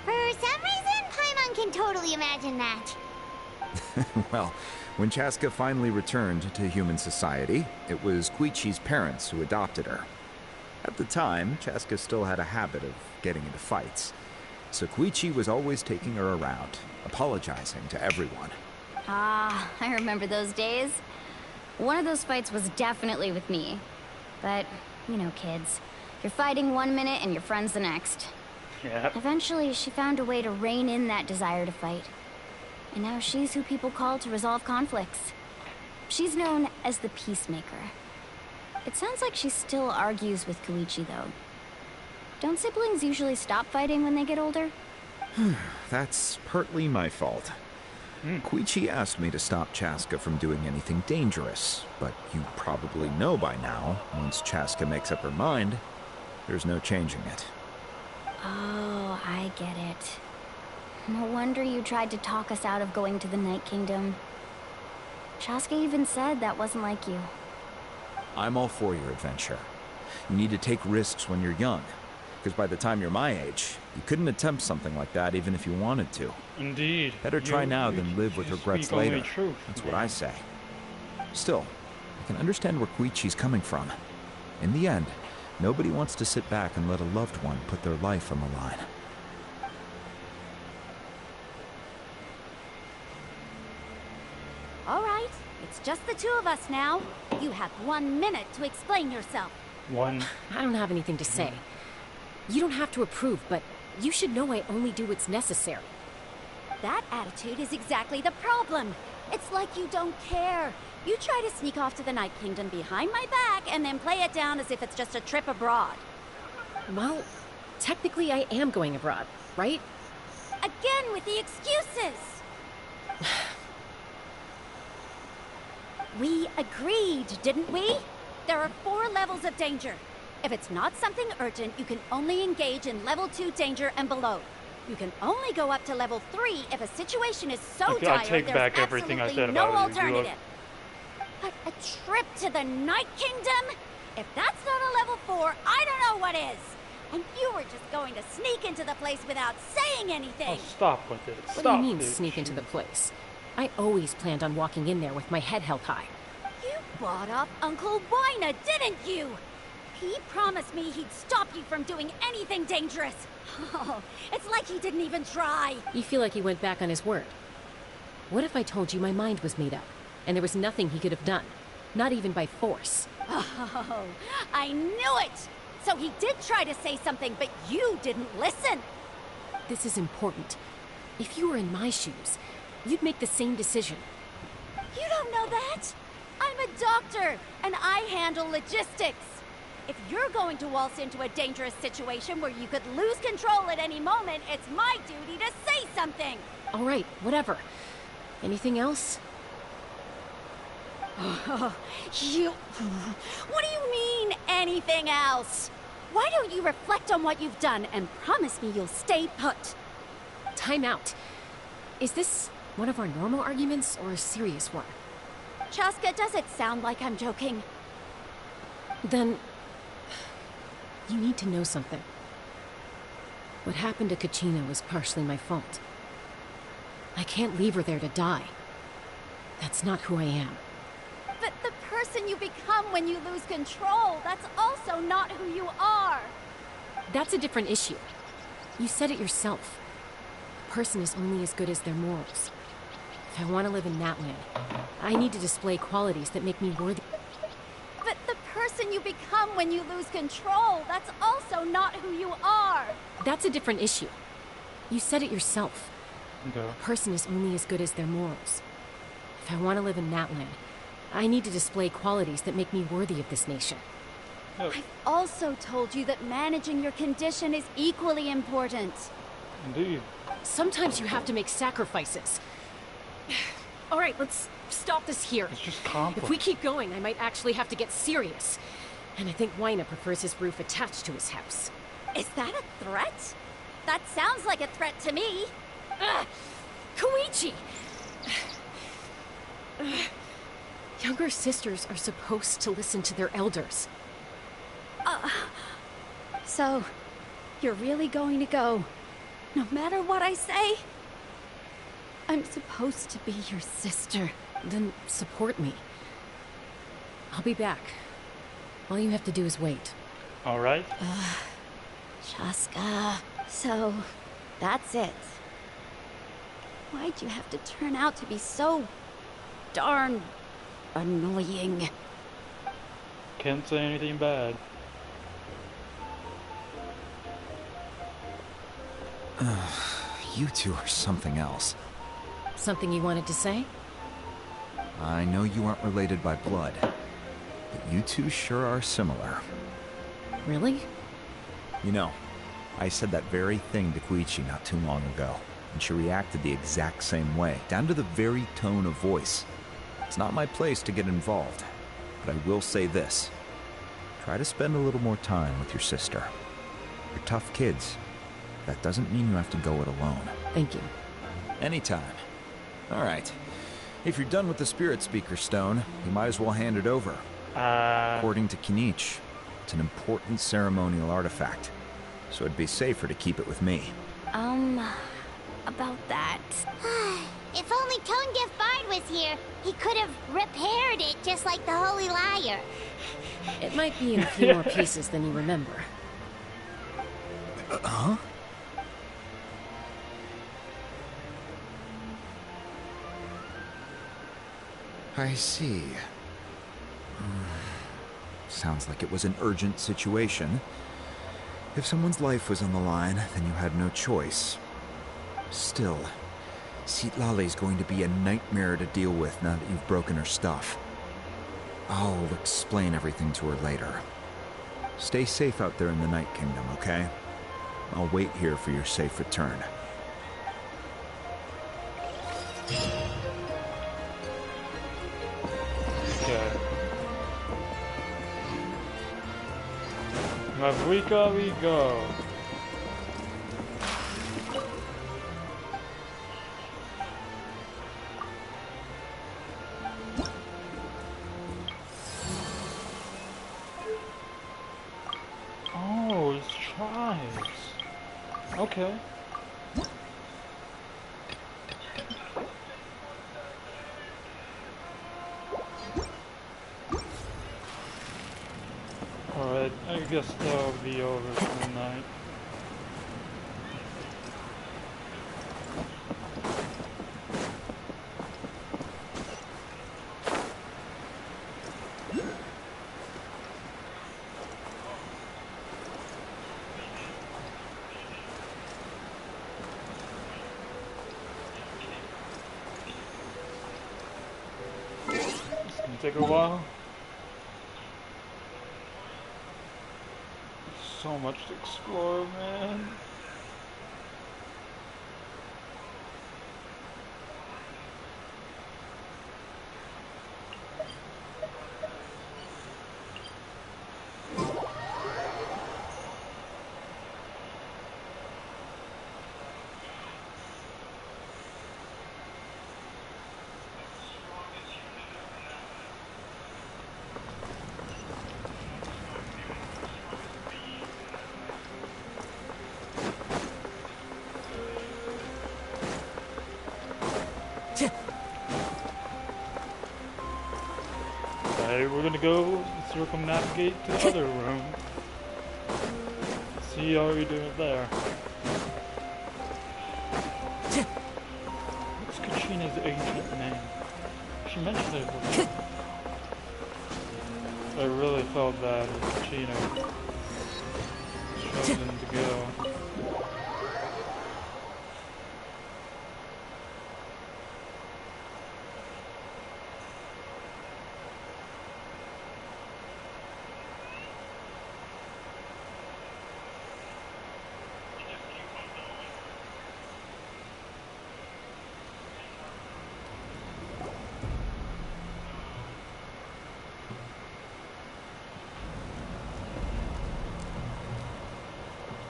For some reason, Paimon can totally imagine that. Well, when Chaska finally returned to human society, it was Koichi's parents who adopted her. At the time, Chaska still had a habit of getting into fights. So Koichi was always taking her around, apologizing to everyone. Ah, I remember those days. One of those fights was definitely with me. But, you know, kids. You're fighting one minute and your friend's the next. Yeah. Eventually, she found a way to rein in that desire to fight. And now she's who people call to resolve conflicts. She's known as the Peacemaker. It sounds like she still argues with Koichi, though. Don't siblings usually stop fighting when they get older? That's partly my fault. Koichi asked me to stop Chaska from doing anything dangerous, but you probably know by now, once Chaska makes up her mind, there's no changing it. Oh, I get it. No wonder you tried to talk us out of going to the Night Kingdom. Chaska even said that wasn't like you. I'm all for your adventure. You need to take risks when you're young, because by the time you're my age, you couldn't attempt something like that even if you wanted to. Indeed. Better try now than live with regrets speak only later. truth. That's what I say. Still, I can understand where Koichi's coming from. In the end, nobody wants to sit back and let a loved one put their life on the line. All right, it's just the two of us now. You have 1 minute to explain yourself. One. I don't have anything to say. You don't have to approve, but you should know I only do what's necessary. That attitude is exactly the problem. It's like you don't care. You try to sneak off to the Night Kingdom behind my back and then play it down as if it's just a trip abroad. Well, technically I am going abroad, right? Again with the excuses! We agreed, didn't we? There are 4 levels of danger. If it's not something urgent, you can only engage in level 2 danger and below. You can only go up to level 3 if a situation is so dire I take there's back everything I said absolutely no about it. alternative. But a trip to the Night Kingdom? If that's not a level 4, I don't know what is. And you were just going to sneak into the place without saying anything. Oh, stop with it. What do you mean, sneak into the place? I always planned on walking in there with my head held high. You bought up Uncle Wina, didn't you? He promised me he'd stop you from doing anything dangerous. Oh, it's like he didn't even try. You feel like he went back on his word. What if I told you my mind was made up, and there was nothing he could have done? Not even by force. Oh, I knew it! So he did try to say something, but you didn't listen. This is important. If you were in my shoes, you'd make the same decision. You don't know that? I'm a doctor, and I handle logistics. If you're going to waltz into a dangerous situation where you could lose control at any moment, it's my duty to say something. All right, whatever. Anything else? What do you mean, anything else? Why don't you reflect on what you've done and promise me you'll stay put? Time out. Is this one of our normal arguments or a serious one? Chaska, does it sound like I'm joking? Then you need to know something. What happened to Kachina was partially my fault. I can't leave her there to die. That's not who I am. But the person you become when you lose control, that's also not who you are. That's a different issue. You said it yourself. A person is only as good as their morals. If I want to live in Natlan, I need to display qualities that make me worthy. But the person you become when you lose control, that's also not who you are. That's a different issue. You said it yourself. Okay. A person is only as good as their morals. If I want to live in Natlan, I need to display qualities that make me worthy of this nation. I've also told you that managing your condition is equally important. Indeed. Sometimes you have to make sacrifices. All right, let's stop this here. It's just complex. If we keep going, I might actually have to get serious. And I think Wina prefers his roof attached to his house. Is that a threat? That sounds like a threat to me. Koichi! Younger sisters are supposed to listen to their elders. So, you're really going to go, no matter what I say? I'm supposed to be your sister. Then support me. I'll be back. All you have to do is wait. All right. Chaska. So, That's it. Why'd you have to turn out to be so darn annoying? Can't say anything bad. You two are something else. Something you wanted to say? I know you aren't related by blood, but you two sure are similar. Really? You know, I said that very thing to Koichi not too long ago, and she reacted the exact same way, down to the very tone of voice. It's not my place to get involved, but I will say this. Try to spend a little more time with your sister. You're tough kids. That doesn't mean you have to go it alone. Thank you. Anytime. All right. If you're done with the Spirit Speaker Stone, you might as well hand it over. According to Kinich, it's an important ceremonial artifact, so it'd be safer to keep it with me. About that. If only Tone Deaf Bard was here, he could have repaired it just like the Holy Liar. It might be in a few more pieces than you remember. Huh? I see. Sounds like it was an urgent situation. If someone's life was on the line, then you had no choice. Still, Citlali's going to be a nightmare to deal with now that you've broken her stuff. I'll explain everything to her later. Stay safe out there in the Night Kingdom, okay? I'll wait here for your safe return. Okay. Mavrika we go. Oh, it's tribes. Okay. Alright, I guess that'll be over for the night. It's gonna take a while. So much to explore, man. Okay, we're gonna go circumnavigate to the other room. See how we do it there. What's Kachina's ancient name? She mentioned it before. I really felt bad with Kachina. Struggling to go.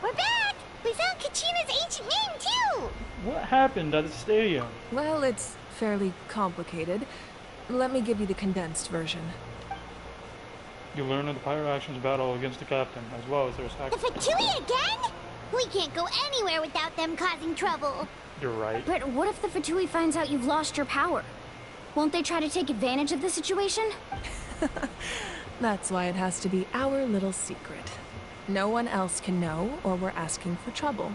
We're back! We found Kachina's ancient name, too! What happened at the stadium? Well, it's fairly complicated. Let me give you the condensed version. You learn of the Pyro Action's battle against the captain, as well as their The sacrifice. Fatui again? We can't go anywhere without them causing trouble. You're right. But what if the Fatui finds out you've lost your power? Won't they try to take advantage of the situation? That's why it has to be our little secret. No one else can know, or we're asking for trouble.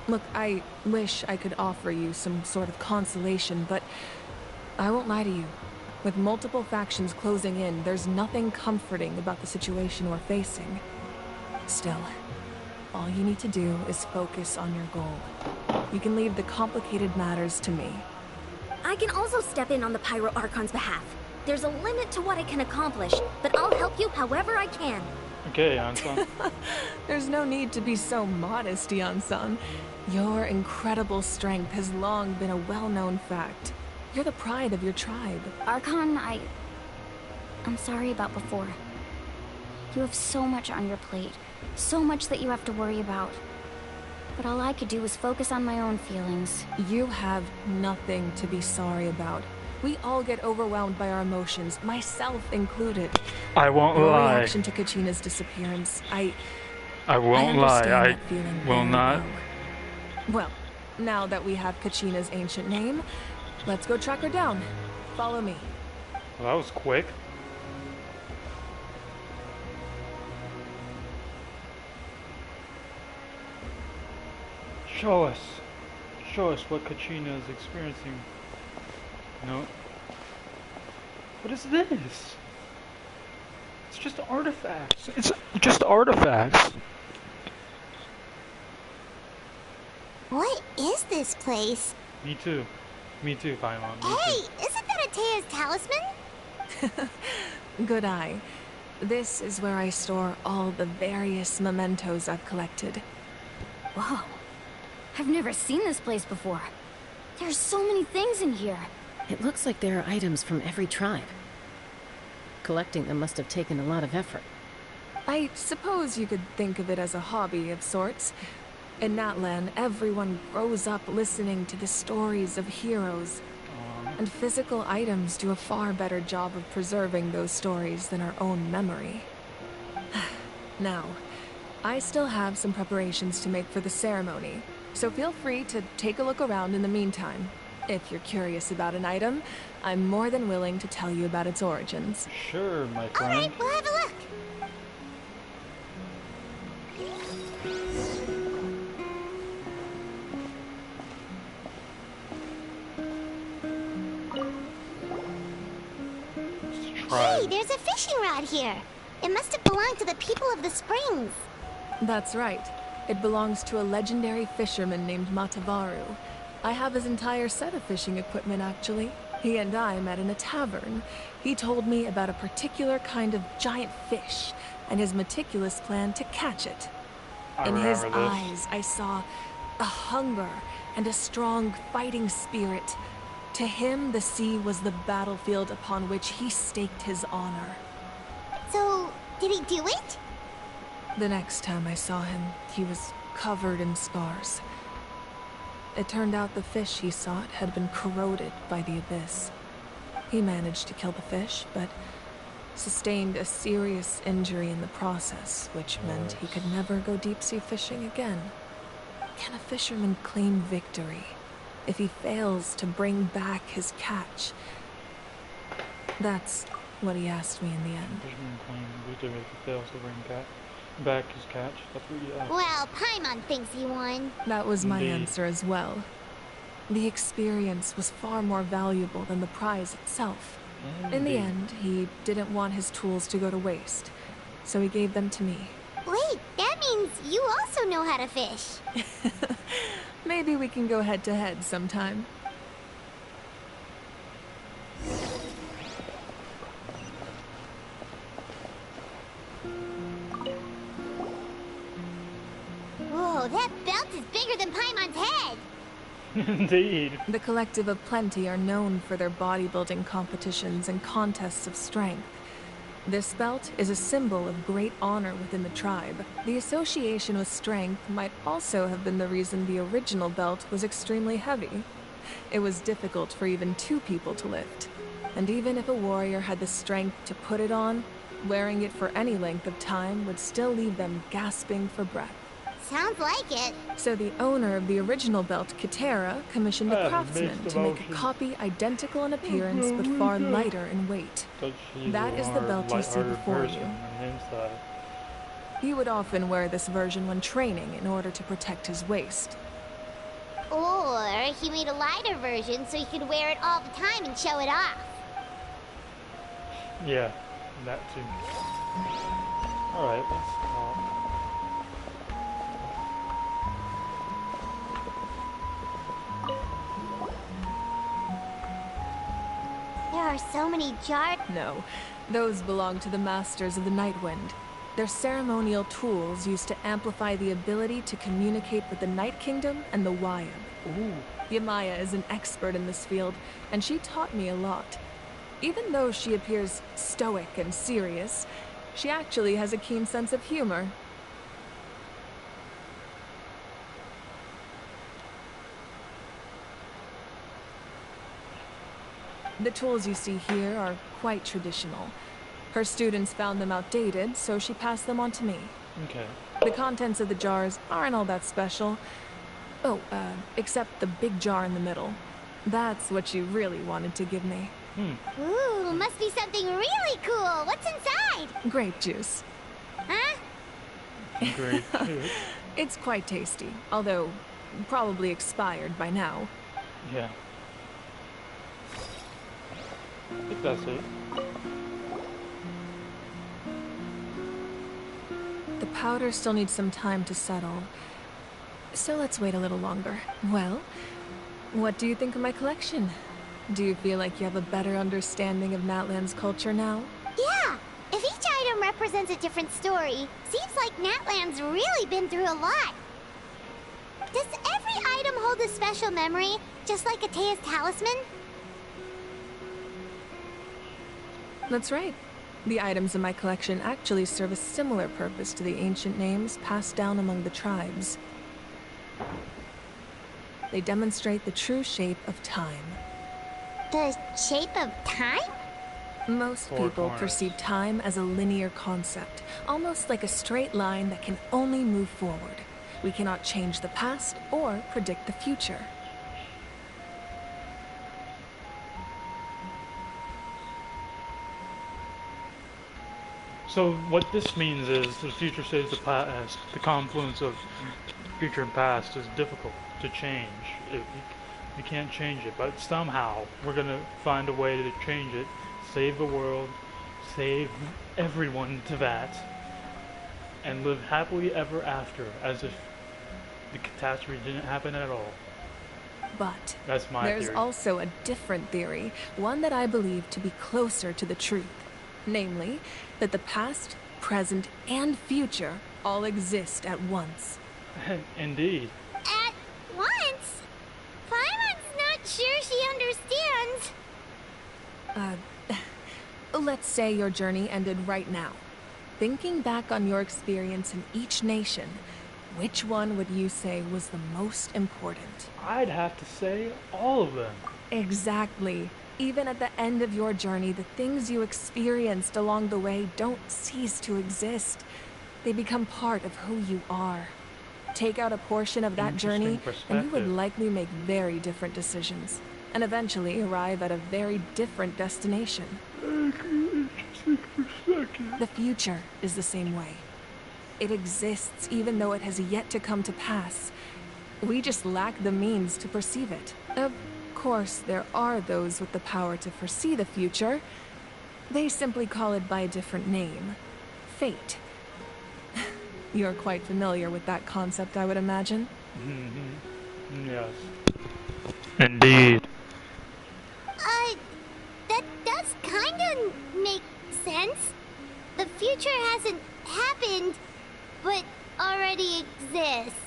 Look, I wish I could offer you some sort of consolation, but I won't lie to you. With multiple factions closing in, there's nothing comforting about the situation we're facing. Still, all you need to do is focus on your goal. You can leave the complicated matters to me. I can also step in on the Pyro Archon's behalf. There's a limit to what I can accomplish, but I'll help you however I can. Okay, Anson. There's no need to be so modest, Yan-san. Your incredible strength has long been a well-known fact. You're the pride of your tribe. Archon, I'm sorry about before. You have so much on your plate. So much that you have to worry about. But all I could do was focus on my own feelings. You have nothing to be sorry about. We all get overwhelmed by our emotions, myself included. I won't Your lie. reaction to Kachina's disappearance, I won't lie. that feeling will very not. Well, now that we have Kachina's ancient name, let's go track her down. Follow me. Well, that was quick. Show us. Show us what Kachina is experiencing. No. What is this? It's just artifacts. It's just artifacts. What is this place? Me too. Me too, Paimon. Me Hey, too. isn't that Atea's talisman? Good eye. This is where I store all the various mementos I've collected. Whoa. I've never seen this place before. There's so many things in here. It looks like there are items from every tribe. Collecting them must have taken a lot of effort. I suppose you could think of it as a hobby of sorts. In Natlan, everyone grows up listening to the stories of heroes. And physical items do a far better job of preserving those stories than our own memory. Now, I still have some preparations to make for the ceremony, so feel free to take a look around in the meantime. If you're curious about an item, I'm more than willing to tell you about its origins. Sure, my friend. Alright, we'll have a look. Hey, there's a fishing rod here. It must have belonged to the people of the springs. That's right. It belongs to a legendary fisherman named Matavaru. I have his entire set of fishing equipment, actually. He and I met in a tavern. He told me about a particular kind of giant fish and his meticulous plan to catch it. In his eyes, I saw a hunger and a strong fighting spirit. To him, the sea was the battlefield upon which he staked his honor. So, did he do it? The next time I saw him, he was covered in scars. It turned out the fish he sought had been corroded by the abyss. He managed to kill the fish, but sustained a serious injury in the process, which meant he could never go deep-sea fishing again. Can a fisherman claim victory if he fails to bring back his catch? That's what he asked me in the end. Fisherman claimed victory if he fails to bring back his catch. That's what you asked. Well, Paimon thinks he won. That was my Indeed. answer as well. The experience was far more valuable than the prize itself. In the end, he didn't want his tools to go to waste, so he gave them to me. Wait, that means you also know how to fish. Maybe we can go head-to-head sometime. Whoa, that belt is bigger than Paimon's head. Indeed. The Collective of Plenty are known for their bodybuilding competitions and contests of strength. This belt is a symbol of great honor within the tribe. The association with strength might also have been the reason the original belt was extremely heavy. It was difficult for even two people to lift. And even if a warrior had the strength to put it on, wearing it for any length of time would still leave them gasping for breath. Sounds like it. So the owner of the original belt, Kitera, commissioned a craftsman to make a copy identical in appearance but far lighter in weight. That is the belt you see before you. He would often wear this version when training in order to protect his waist. Or he made a lighter version so he could wear it all the time and show it off. Yeah, that too. Alright, let's talk. There are so many jars. No, those belong to the Masters of the Night Wind. They're ceremonial tools used to amplify the ability to communicate with the Night Kingdom and the Wyab. Ooh. Yamaya is an expert in this field, and she taught me a lot. Even though she appears stoic and serious, she actually has a keen sense of humor. The tools you see here are quite traditional. Her students found them outdated, so she passed them on to me. Okay. The contents of the jars aren't all that special. Oh, except the big jar in the middle. That's what she really wanted to give me. Ooh, must be something really cool. What's inside? Grape juice. Huh? Grape juice. It's quite tasty, although probably expired by now. Yeah. I think that's it. The powder still needs some time to settle, so let's wait a little longer. Well, what do you think of my collection? Do you feel like you have a better understanding of Natlan's culture now? Yeah! If each item represents a different story, seems like Natlan's really been through a lot. Does every item hold a special memory, just like Atea's talisman? That's right. The items in my collection actually serve a similar purpose to the ancient names passed down among the tribes. They demonstrate the true shape of time. The shape of time? Most people perceive time as a linear concept, almost like a straight line that can only move forward. We cannot change the past or predict the future. So what this means is the future saves the past. The confluence of future and past is difficult to change. You can't change it, but somehow we're gonna find a way to change it, save the world, save everyone to that, and live happily ever after, as if the catastrophe didn't happen at all. But that's my there's theory. also a different theory, one that I believe to be closer to the truth. Namely, that the past, present, and future all exist at once. Indeed. At once? Paimon's not sure she understands. Let's say your journey ended right now. Thinking back on your experience in each nation, which one would you say was the most important? I'd have to say all of them. Exactly. Even at the end of your journey, the things you experienced along the way don't cease to exist. They become part of who you are. Take out a portion of that journey, and you would likely make very different decisions, and eventually arrive at a very different destination. The future is the same way. It exists even though it has yet to come to pass. We just lack the means to perceive it. Of course, there are those with the power to foresee the future. They simply call it by a different name. Fate. You're quite familiar with that concept, I would imagine. Yes. Indeed. That does kinda make sense. The future hasn't happened, but already exists.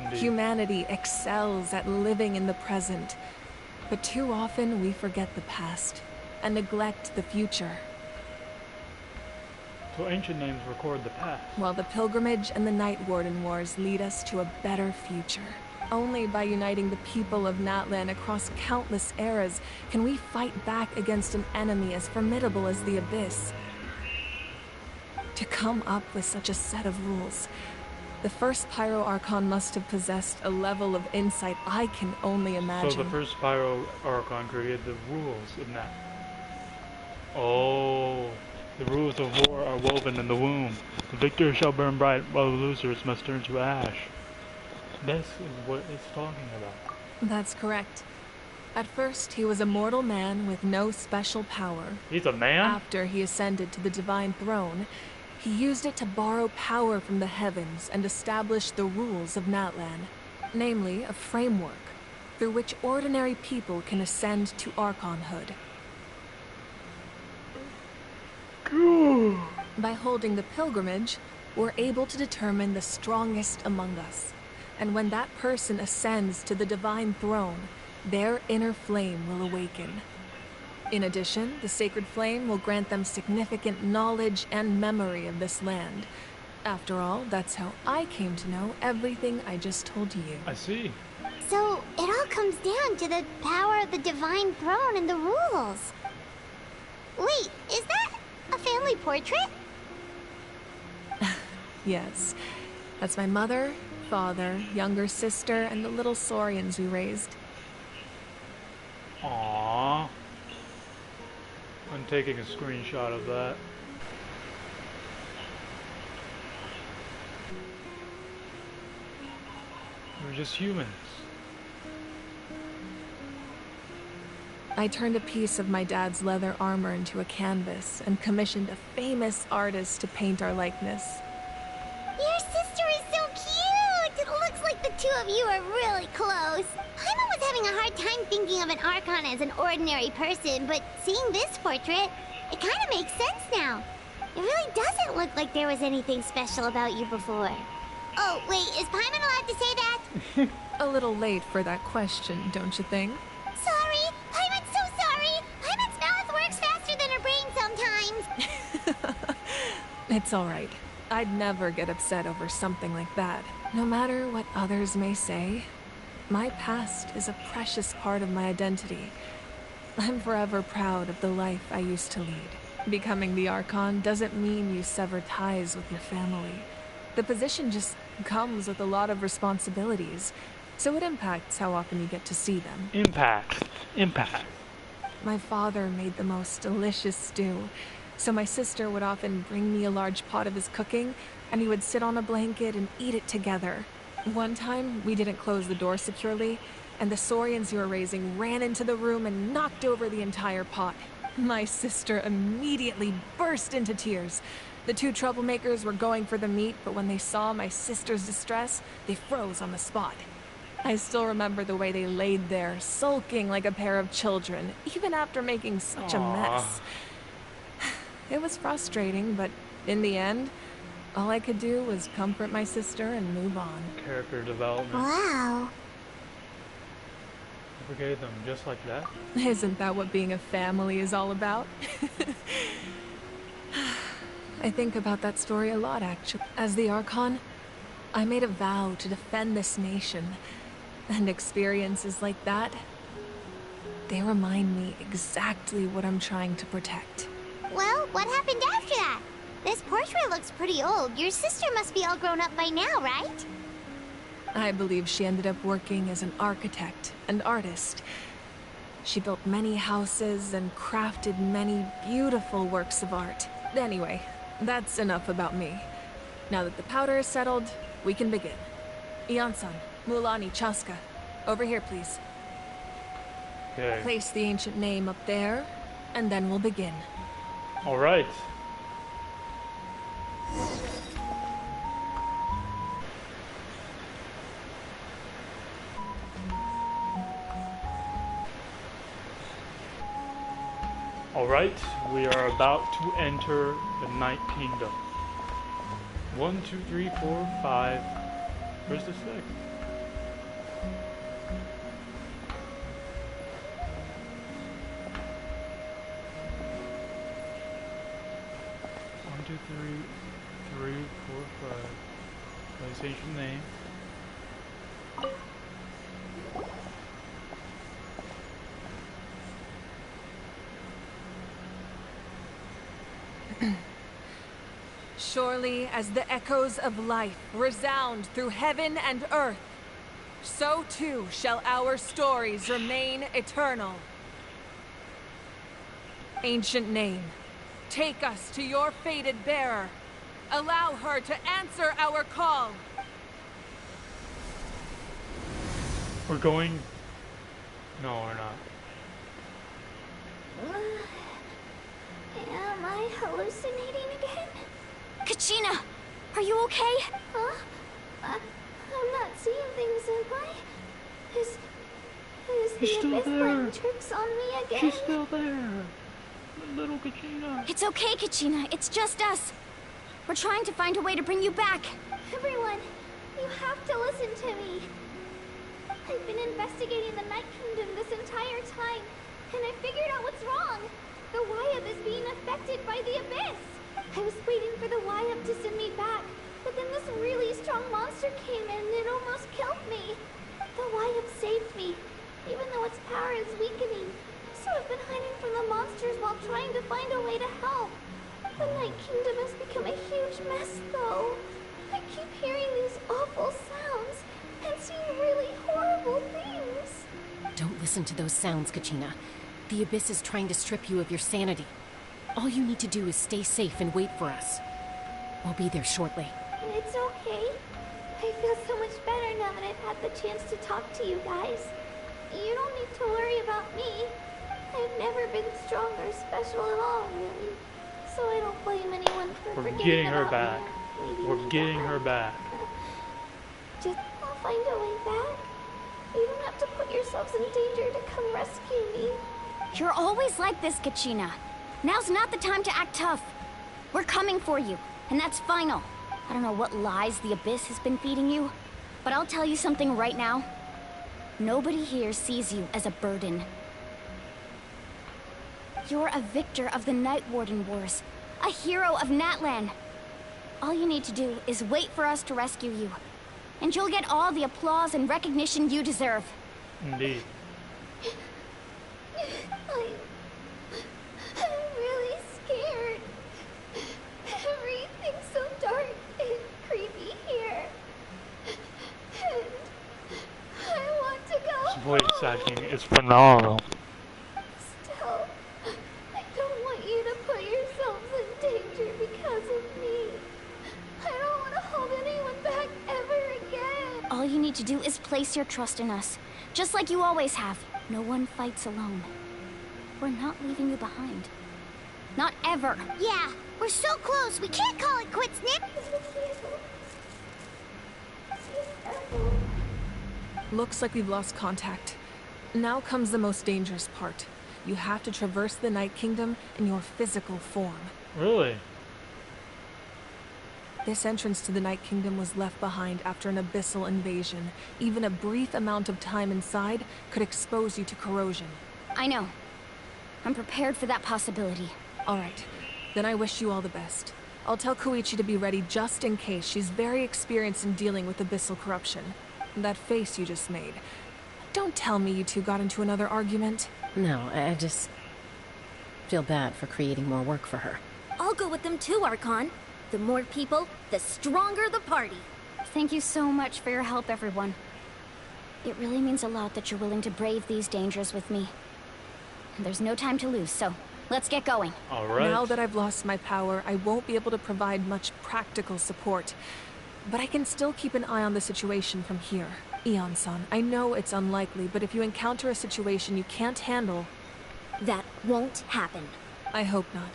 Indeed. Humanity excels at living in the present, but too often we forget the past and neglect the future. So ancient names record the past. While the pilgrimage and the Night Warden Wars lead us to a better future. Only by uniting the people of Natlan across countless eras can we fight back against an enemy as formidable as the Abyss. To come up with such a set of rules, the first Pyro Archon must have possessed a level of insight I can only imagine. So the first Pyro Archon created the rules of that. Oh, the rules of war are woven in the womb. The victor shall burn bright, while the losers must turn to ash. This is what it's talking about. That's correct. At first, he was a mortal man with no special power. He's a man? After he ascended to the divine throne, he used it to borrow power from the heavens and establish the rules of Natlan, namely a framework through which ordinary people can ascend to archonhood. By holding the pilgrimage, we're able to determine the strongest among us. And when that person ascends to the divine throne, their inner flame will awaken. In addition, the sacred flame will grant them significant knowledge and memory of this land. After all, that's how I came to know everything I just told you. I see. So, it all comes down to the power of the divine throne and the rules. Wait, is that a family portrait? Yes. That's my mother, father, younger sister, and the little saurians we raised. Aww. I'm taking a screenshot of that. We're just humans. I turned a piece of my dad's leather armor into a canvas and commissioned a famous artist to paint our likeness. Your sister is so cute! It looks like the two of you are really close. Paimon was having a hard time thinking of an Archon as an ordinary person, but seeing this portrait, it kind of makes sense now. It really doesn't look like there was anything special about you before. Oh, wait, is Paimon allowed to say that? A little late for that question, don't you think? Sorry! Paimon's so sorry! Paimon's mouth works faster than her brain sometimes! It's alright. I'd never get upset over something like that. No matter what others may say, my past is a precious part of my identity. I'm forever proud of the life I used to lead. Becoming the Archon doesn't mean you sever ties with your family. The position just comes with a lot of responsibilities, so it impacts how often you get to see them. Impact. My father made the most delicious stew, so my sister would often bring me a large pot of his cooking, and we would sit on a blanket and eat it together. One time, we didn't close the door securely, and the saurians you were raising ran into the room and knocked over the entire pot. My sister immediately burst into tears. The two troublemakers were going for the meat, but when they saw my sister's distress, they froze on the spot. I still remember the way they laid there, sulking like a pair of children, even after making such a mess. It was frustrating, but in the end, all I could do was comfort my sister and move on. Character development. Wow. You forgave them just like that? Isn't that what being a family is all about? I think about that story a lot, actually. As the Archon, I made a vow to defend this nation, and experiences like that, they remind me exactly what I'm trying to protect. Well, what happened after that? This portrait looks pretty old. Your sister must be all grown up by now, right? I believe she ended up working as an architect and artist. She built many houses and crafted many beautiful works of art. Anyway, that's enough about me. Now that the powder is settled, we can begin. Ian-san, Mulani, Chaska, over here, please. Okay. Place the ancient name up there, and then we'll begin. All right. Alright, we are about to enter the Night Kingdom. 1, 2, 3, 4, 5. Where's the 6th? One, two, three, 4, 5. PlayStation name. Surely as the echoes of life resound through heaven and earth, so too shall our stories remain eternal. Ancient name, take us to your fated bearer. Allow her to answer our call. We're going... No, we're not. Am I hallucinating again? Kachina! Are you okay? Huh? I'm not seeing things, am I? Is She's the still abyss there. playing tricks on me again? She's still there. Little Kachina. It's okay, Kachina. It's just us. We're trying to find a way to bring you back. Everyone, you have to listen to me. I've been investigating the Night Kingdom this entire time, and I figured out what's wrong. The Wyab is being affected by the abyss. I was waiting for the Wyab to send me back, but then this really strong monster came in and it almost killed me. The Wyab saved me, even though its power is weakening. So I've been hiding from the monsters while trying to find a way to help. The Night Kingdom has become a huge mess, though. I keep hearing these awful sounds and seeing really horrible things. Don't listen to those sounds, Kachina. The Abyss is trying to strip you of your sanity. All you need to do is stay safe and wait for us. We'll be there shortly. It's okay. I feel so much better now that I've had the chance to talk to you guys. You don't need to worry about me. I've never been strong or special at all, really. So I don't blame anyone for We're forgetting getting her about back. me. Maybe We're getting her back. Just, I'll find a way back. You don't have to put yourselves in danger to come rescue me. You're always like this, Kachina. Now's not the time to act tough. We're coming for you, and that's final. I don't know what lies the Abyss has been feeding you, but I'll tell you something right now. Nobody here sees you as a burden. You're a victor of the Night Warden Wars, a hero of Natlan. All you need to do is wait for us to rescue you, and you'll get all the applause and recognition you deserve. Indeed. I'm really scared. Everything's so dark and creepy here. And I want to go This voice home. acting is phenomenal. Still, I don't want you to put yourselves in danger because of me. I don't want to hold anyone back ever again. All you need to do is place your trust in us, just like you always have. No one fights alone. We're not leaving you behind. Not ever. Yeah, we're so close. We can't call it quits, Nick. Looks like we've lost contact. Now comes the most dangerous part. You have to traverse the Night Kingdom in your physical form. Really? This entrance to the Night Kingdom was left behind after an abyssal invasion. Even a brief amount of time inside could expose you to corrosion. I know. I'm prepared for that possibility. All right, then I wish you all the best. I'll tell Koichi to be ready just in case. She's very experienced in dealing with abyssal corruption. That face you just made. Don't tell me you two got into another argument. No, I just feel bad for creating more work for her. I'll go with them too, Archon. The more people, the stronger the party. Thank you so much for your help, everyone. It really means a lot that you're willing to brave these dangers with me. And there's no time to lose, so let's get going. All right. Now that I've lost my power, I won't be able to provide much practical support. But I can still keep an eye on the situation from here. Eon-san, I know it's unlikely, but if you encounter a situation you can't handle... That won't happen. I hope not.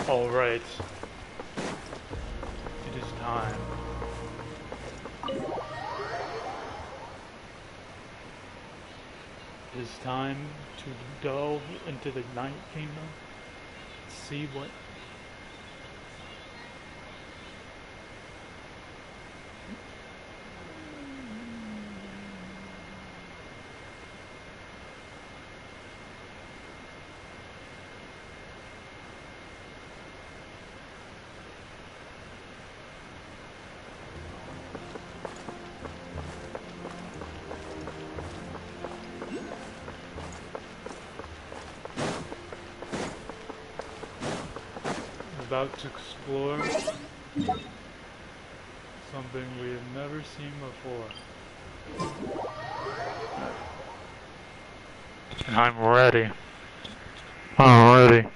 All right. It is time. It is time to delve into the Night Kingdom. See what... about to explore something we've never seen before. And I'm ready. I'm ready.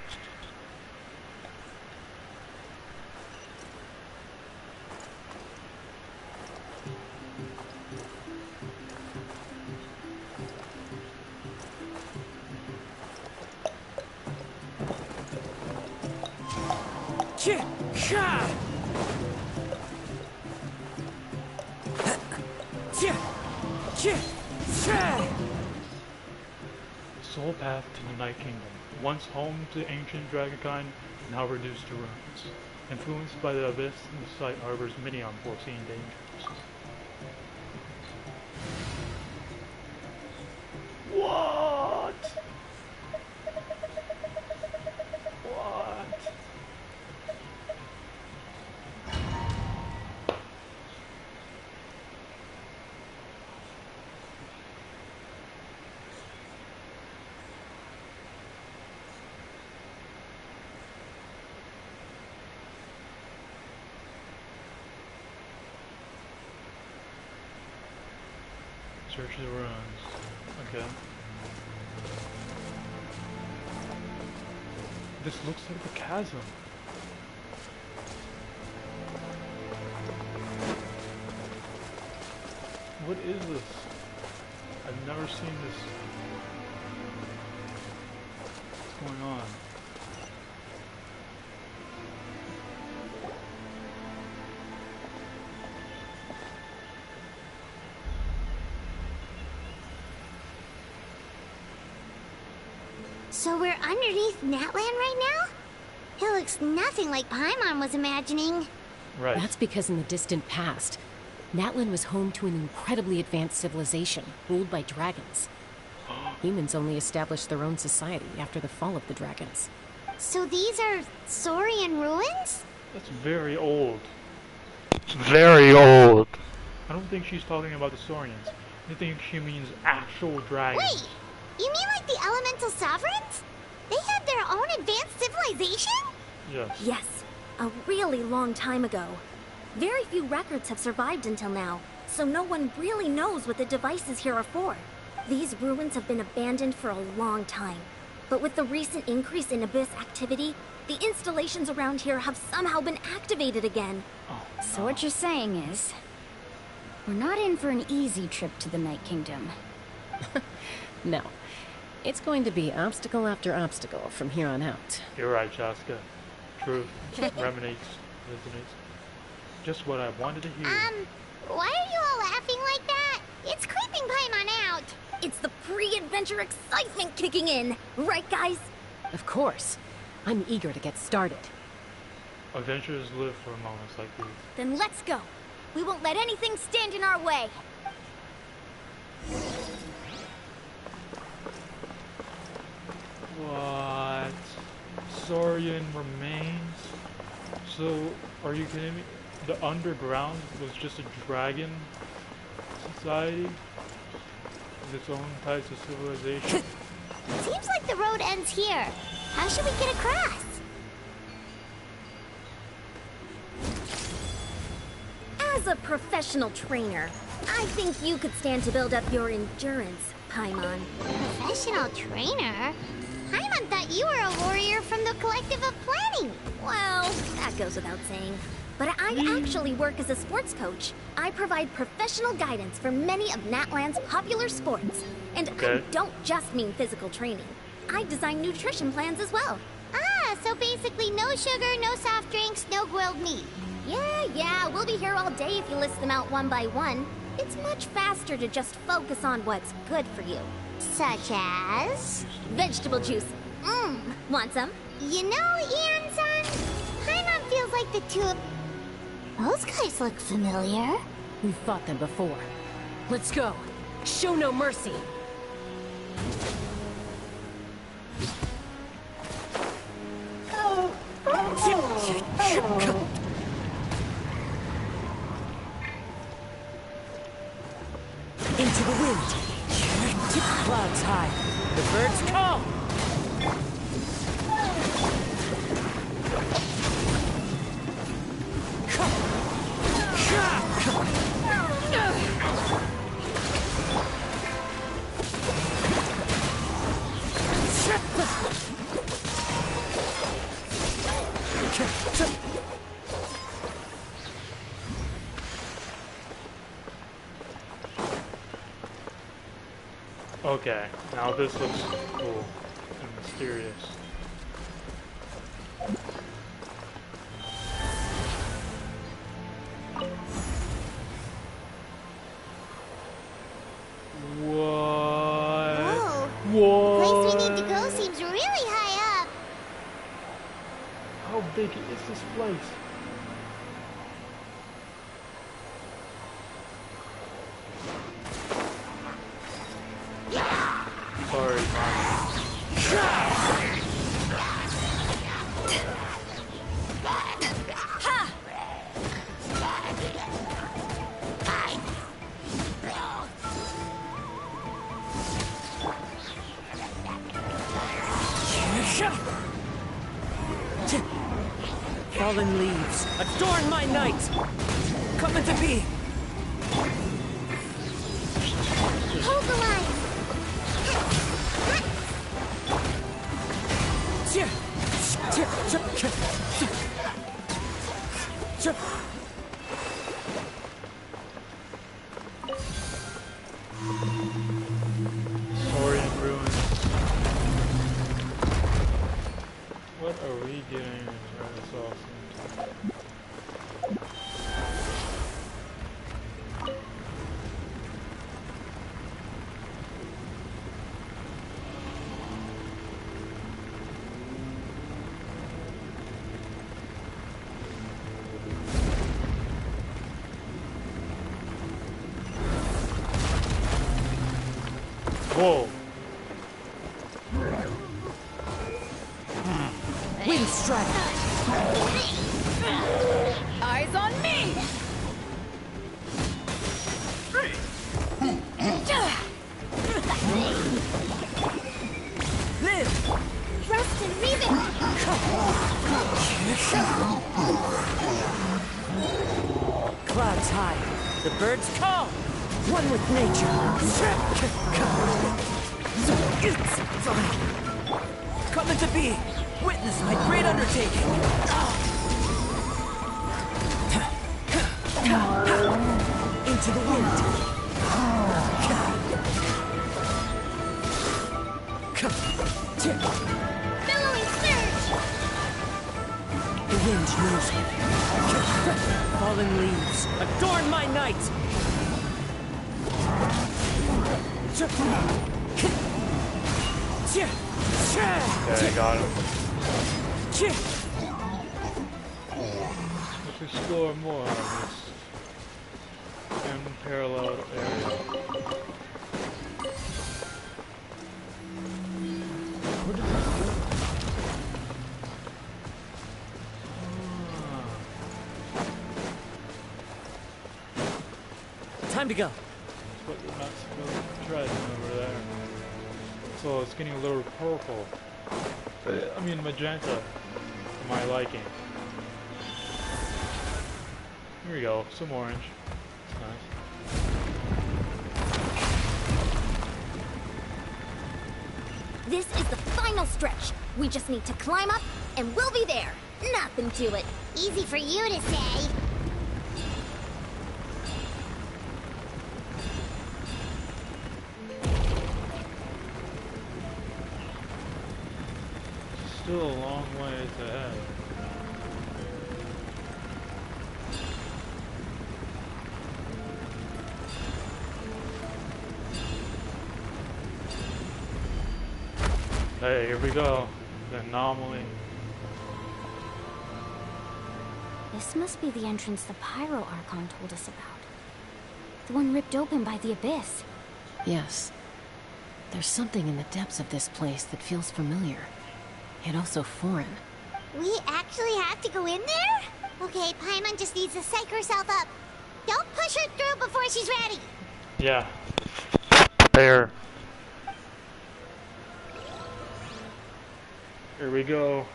Sole path to the Night Kingdom, once home to ancient dragonkind, now reduced to ruins. Influenced by the abyss, the site harbors many unforeseen dangers. What? What? Search the ruins. Okay. This looks like the chasm. What is this? I've never seen this. What's going on? So we're underneath Natlan right now? It looks nothing like Paimon was imagining. Right. That's because in the distant past, Natlan was home to an incredibly advanced civilization ruled by dragons. Humans only established their own society after the fall of the dragons. So these are Saurian ruins? That's very old. Very old. I don't think she's talking about the Saurians. I think she means actual dragons. Wait! You mean like the elemental sovereigns? They had their own advanced civilization? Yes. Yes, a really long time ago. Very few records have survived until now, so no one really knows what the devices here are for. These ruins have been abandoned for a long time, but with the recent increase in abyss activity, the installations around here have somehow been activated again. Oh, no. So what you're saying is, we're not in for an easy trip to the Night Kingdom. No. It's going to be obstacle after obstacle from here on out. You're right, Chaska. Truth resonates. Just what I wanted to hear. Why are you all laughing like that? It's creeping Paimon out. It's the pre-adventure excitement kicking in, right guys? Of course. I'm eager to get started. Adventurers live for moments like these. Then let's go. We won't let anything stand in our way. What? Saurian remains? So, are you kidding me? The underground was just a dragon society with its own types of civilization? Seems like the road ends here. How should we get across? As a professional trainer, I think you could stand to build up your endurance, Paimon. Professional trainer? Paimon thought you were a warrior from the Collective of Planning. Well, that goes without saying. But I actually work as a sports coach. I provide professional guidance for many of Natlan's popular sports. And I don't just mean physical training. I design nutrition plans as well. Ah, so basically no sugar, no soft drinks, no grilled meat. Yeah, we'll be here all day if you list them out one by one. It's much faster to just focus on what's good for you. Such as? Vegetable juice. Want some? You know, Ian-san, Paimon feels like the two of... Those guys look familiar. We've fought them before. Let's go. Show no mercy. Into the wind. Tip the clouds high. The birds call. Okay, now this looks cool and mysterious. What? Whoa. The place we What? need to go seems really high up. How big is this place? Sorry, Fallen leaves, adorn my night! Come into being! Hold the line. Story and ruin. What are we getting in this awesome? Whoa. Wind strike! Eyes on me! Live! Rust and Reven. Clouds high, the birds call! One with nature! Come into being! Witness my great undertaking! Into the wind! Billowing surge. The wind knows me. Fallen leaves, adorn my night! Okay, got him. Let's explore more of this unparalleled area. What is this? Time to go. That's what you're not supposed to try over there. So it's getting a little purple. I mean magenta for my liking. Here we go, some orange. That's nice. This is the final stretch. We just need to climb up, and we'll be there. Nothing to it. Easy for you to say. Still a long ways ahead. Hey, here we go. The anomaly. This must be the entrance the Pyro Archon told us about. The one ripped open by the Abyss. Yes. There's something in the depths of this place that feels familiar, yet also foreign. We actually have to go in there? Okay, Paimon just needs to psych herself up. Don't push her through before she's ready. Yeah. There. Here we go.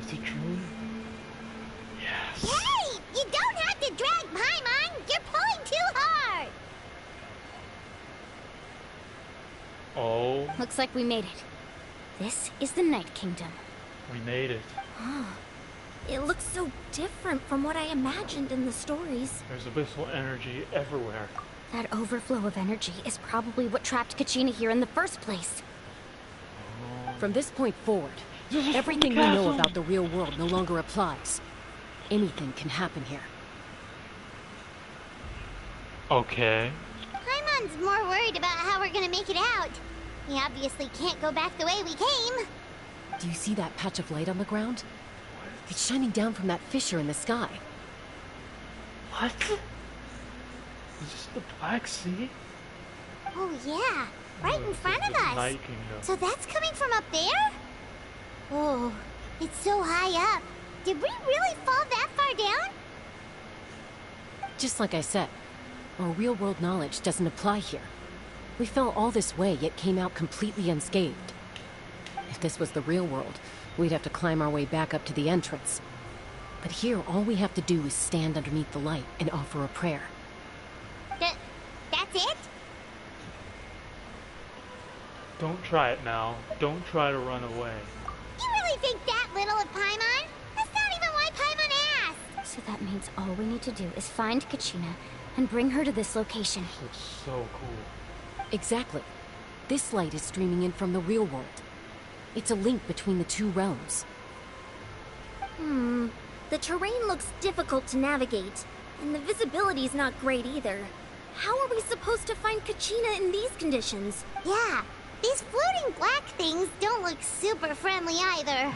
Is it true? Looks like we made it. This is the Night Kingdom. We made it. It looks so different from what I imagined in the stories. There's abyssal energy everywhere. That overflow of energy is probably what trapped Kachina here in the first place. From this point forward, everything we know about the real world no longer applies. Anything can happen here. Okay. Paimon's more worried about how we're gonna make it out. We obviously can't go back the way we came. Do you see that patch of light on the ground? It's shining down from that fissure in the sky. What? Is this the Black Sea? Oh yeah, right in front of us. Night Kingdom. So that's coming from up there? Oh, it's so high up. Did we really fall that far down? Just like I said, our real-world knowledge doesn't apply here. We fell all this way, yet came out completely unscathed. If this was the real world, we'd have to climb our way back up to the entrance. But here, all we have to do is stand underneath the light and offer a prayer. That's it? Don't try it now. Don't try to run away. You really think that little of Paimon? That's not even why Paimon asked! So that means all we need to do is find Kachina and bring her to this location. This looks so cool. Exactly. This light is streaming in from the real world. It's a link between the two realms. The terrain looks difficult to navigate, and the visibility's not great either. How are we supposed to find Kachina in these conditions? Yeah, these floating black things don't look super friendly either.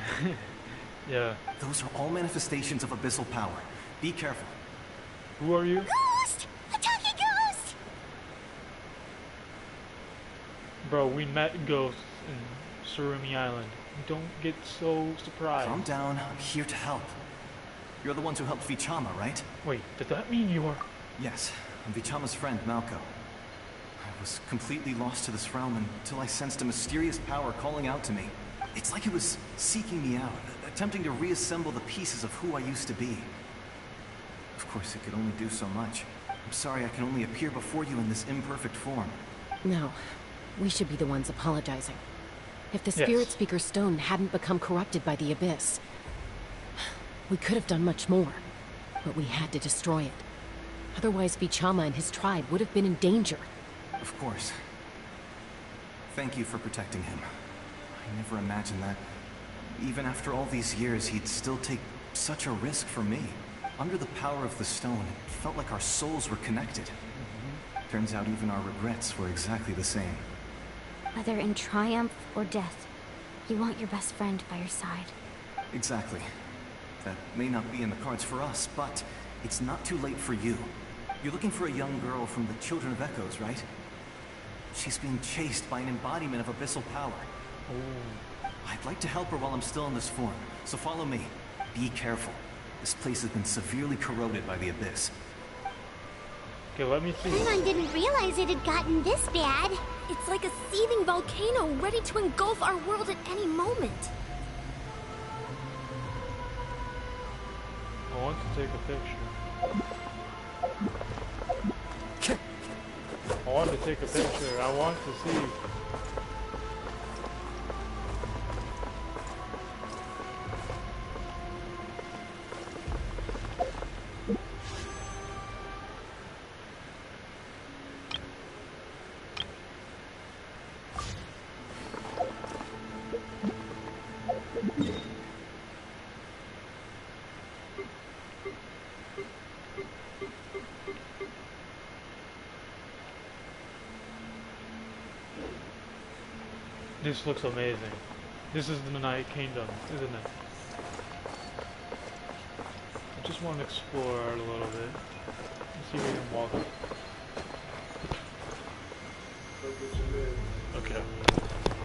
Yeah. Those are all manifestations of abyssal power. Be careful. Who are you? Ghost! A talking ghost! Bro, we met ghosts in Surumi Island. Don't get so surprised. Calm down. I'm here to help. You're the ones who helped Vichama, right? Wait, did that mean you're... Yes. I'm Vichama's friend, Malco. I was completely lost to this realm until I sensed a mysterious power calling out to me. It's like it was seeking me out, attempting to reassemble the pieces of who I used to be. Of course, it could only do so much. I'm sorry I can only appear before you in this imperfect form. No, we should be the ones apologizing. If the Spirit Speaker's stone hadn't become corrupted by the Abyss, we could have done much more, but we had to destroy it. Otherwise, Vichama and his tribe would have been in danger. Of course. Thank you for protecting him. I never imagined that, even after all these years, he'd still take such a risk for me. Under the power of the stone, it felt like our souls were connected. Turns out even our regrets were exactly the same. Whether in triumph or death, you want your best friend by your side. Exactly. That may not be in the cards for us, but it's not too late for you. You're looking for a young girl from the Children of Echoes, right? She's being chased by an embodiment of abyssal power. I'd like to help her while I'm still in this form, so follow me. Be careful. This place has been severely corroded by the Abyss. Okay, let me see. Paimon didn't realize it had gotten this bad. It's like a seething volcano ready to engulf our world at any moment. I want to take a picture. I want to take a picture. I want to see. This looks amazing. This is the Night Kingdom, isn't it? I just want to explore a little bit. Let's see if we can walk. Okay.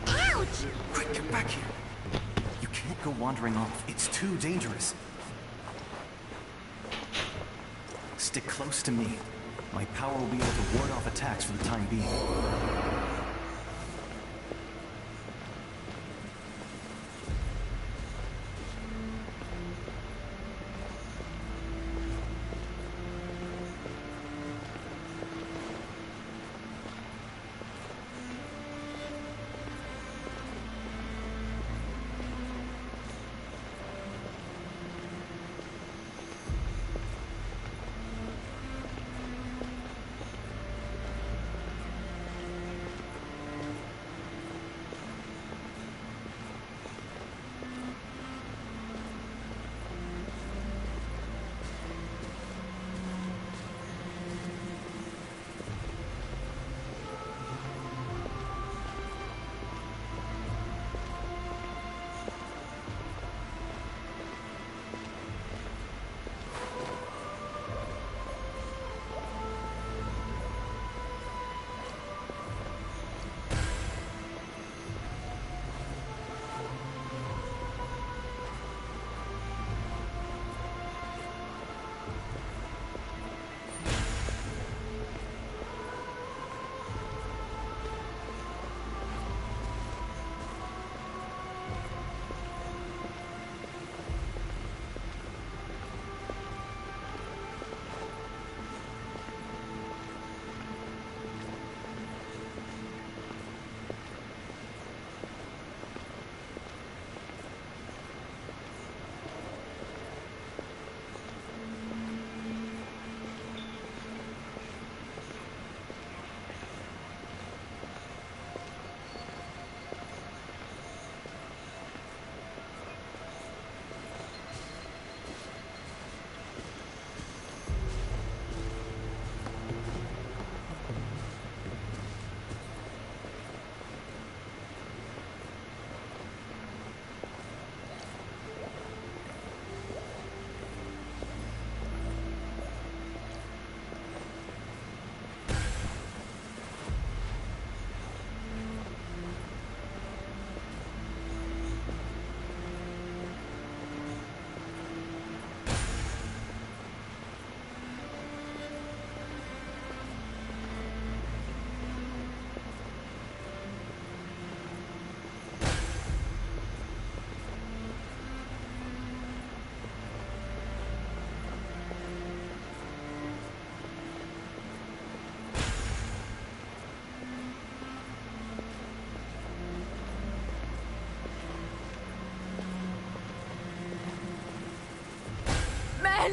Ouch! Quick, get back here! You can't go wandering off. It's too dangerous. Stick close to me. My power will be able to ward off attacks for the time being.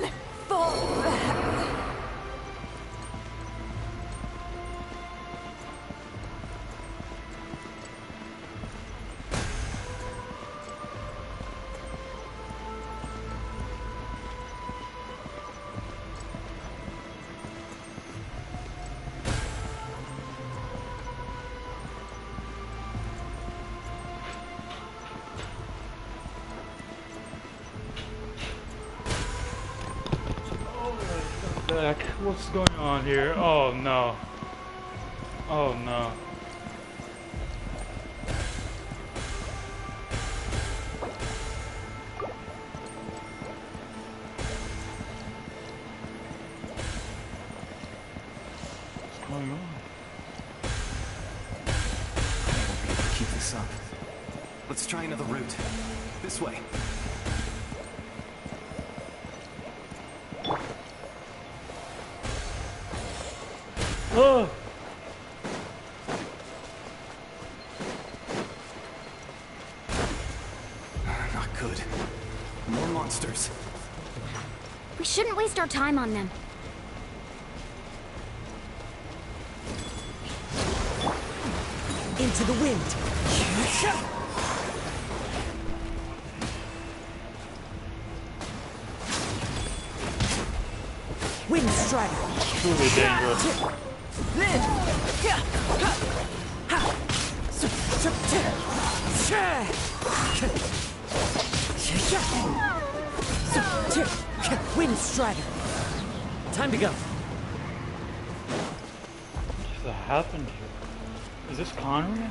then fall back. Back. What's going on here? Oh no. Oh no. What's going on? Keep this up. Let's try another route. This way. Oh! Not good. More monsters. We shouldn't waste our time on them. Into the wind. Wind strider. Truly dangerous. Wind strider. Time to go. What just happened here? Is this Conrad?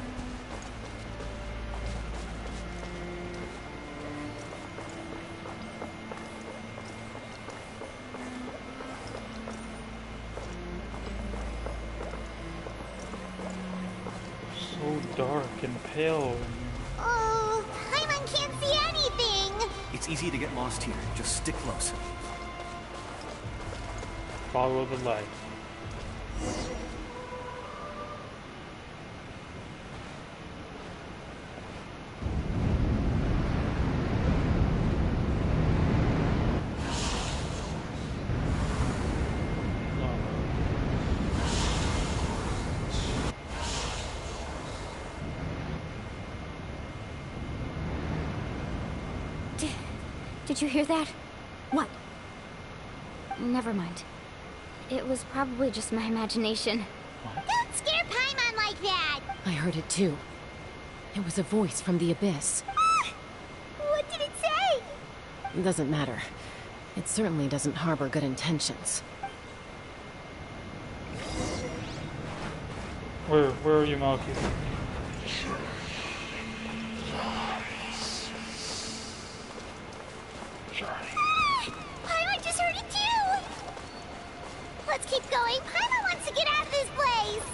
So dark and pale. Oh, Paimon can't see anything. It's easy to get lost here. Just stick close. Follow the light. Did you hear that? What? Never mind. It was probably just my imagination. Don't scare Paimon like that. I heard it too. It was a voice from the abyss. What did it say? It doesn't matter. It certainly doesn't harbor good intentions. Where are you, Malky? Paimon just heard it too. Let's keep going. Paimon wants to get out of this place.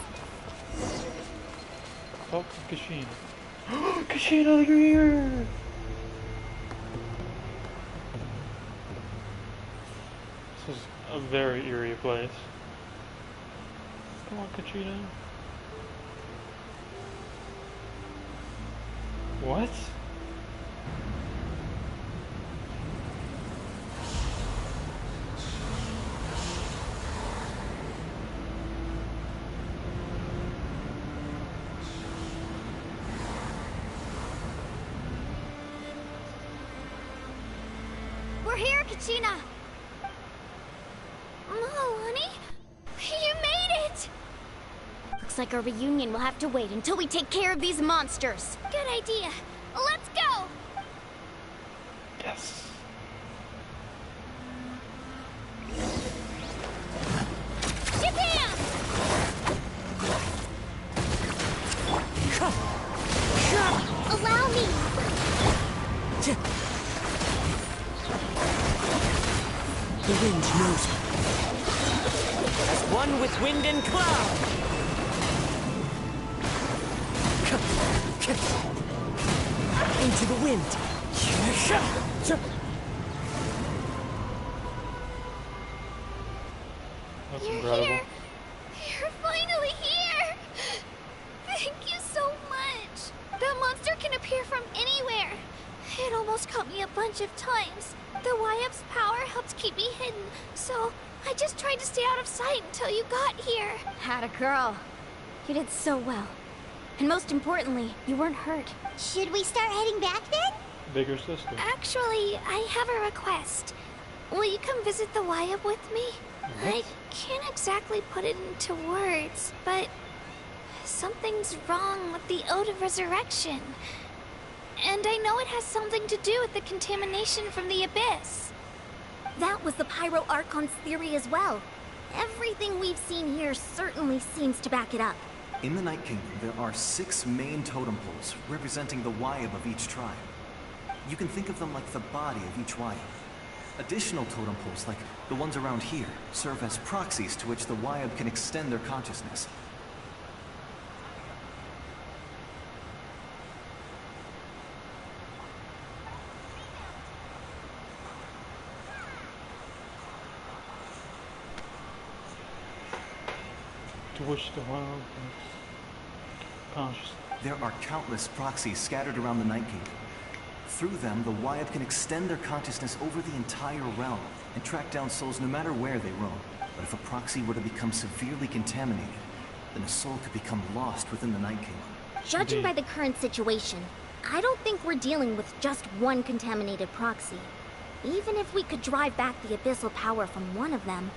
Oh, Kashin. Kashin, you're here! This is a very eerie place. Come on, Kachina. What? We're here, Kachina! Oh, honey? You made it! Looks like our reunion will have to wait until we take care of these monsters. Good idea. Let's go! Yes. Japan! Allow me! The wind knows me. As one with wind and cloud. Into the wind. That's You're incredible. here! You're finally here! Thank you so much! That monster can appear from anywhere. It almost caught me a bunch of times. The Wyap's power helped keep me hidden, so I just tried to stay out of sight until you got here. Had a girl. You did so well. And most importantly, you weren't hurt. Should we start heading back then? Bigger sister. Actually, I have a request. Will you come visit the Wyap with me? I can't exactly put it into words, but something's wrong with the Ode of Resurrection. And I know it has something to do with the contamination from the Abyss. That was the Pyro Archon's theory as well. Everything we've seen here certainly seems to back it up. In the Night Kingdom, there are 6 main totem poles representing the Wyap of each tribe. You can think of them like the body of each Wyap. Additional totem poles, like the ones around here, serve as proxies to which the Wyap can extend their consciousness. To which the wild conscious. There are countless proxies scattered around the Night Kingdom. Through them, the Wyap can extend their consciousness over the entire realm and track down souls no matter where they roam. But if a proxy were to become severely contaminated, then a soul could become lost within the Night Kingdom. Judging by the current situation, I don't think we're dealing with just one contaminated proxy. Even if we could drive back the abyssal power from one of them,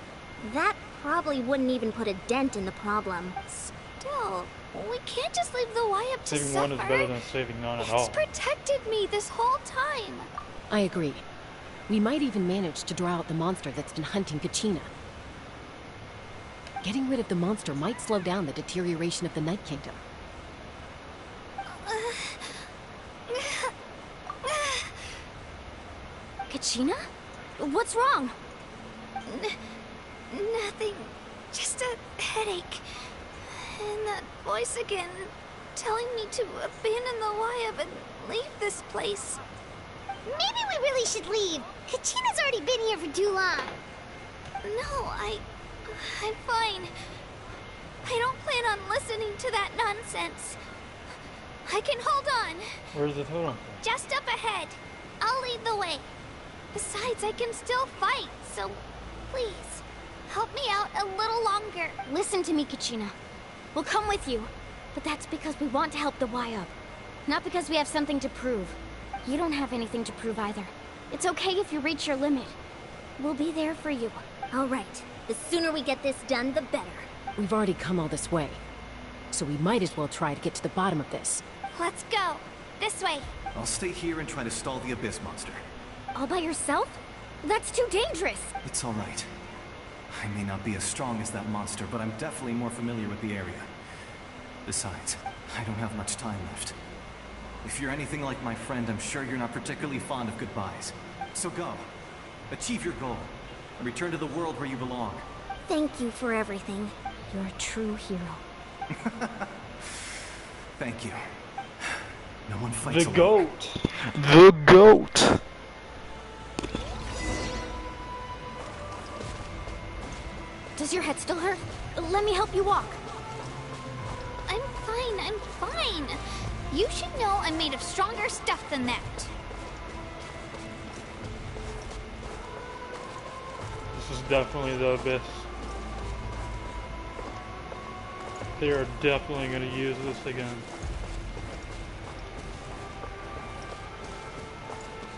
that probably wouldn't even put a dent in the problem. Still, we can't just leave the Wyap to Saving suffer. one is better than saving none at all. It's protected me this whole time. I agree. We might even manage to draw out the monster that's been hunting Kachina. Getting rid of the monster might slow down the deterioration of the Night Kingdom. Kachina? What's wrong? Nothing. Just a headache. And that voice again, telling me to abandon the Wyap and leave this place. Maybe we really should leave. Kachina's already been here for too long. No, I'm fine. I don't plan on listening to that nonsense. I can hold on. Where's the totem? Just up ahead. I'll lead the way. Besides, I can still fight, so please, help me out a little longer. Listen to me, Kachina. We'll come with you, but that's because we want to help the Wyap, not because we have something to prove. You don't have anything to prove either. It's okay if you reach your limit. We'll be there for you. All right. The sooner we get this done, the better. We've already come all this way, so we might as well try to get to the bottom of this. Let's go. This way. I'll stay here and try to stall the Abyss monster. All by yourself? That's too dangerous. It's all right. I may not be as strong as that monster, but I'm definitely more familiar with the area. Besides, I don't have much time left. If you're anything like my friend, I'm sure you're not particularly fond of goodbyes. So go. Achieve your goal. And return to the world where you belong. Thank you for everything. You're a true hero. Thank you. No one fights the alone. goat. The goat. Does your head still hurt? Let me help you walk. I'm fine. You should know I'm made of stronger stuff than that. This is definitely the Abyss. They are definitely going to use this again.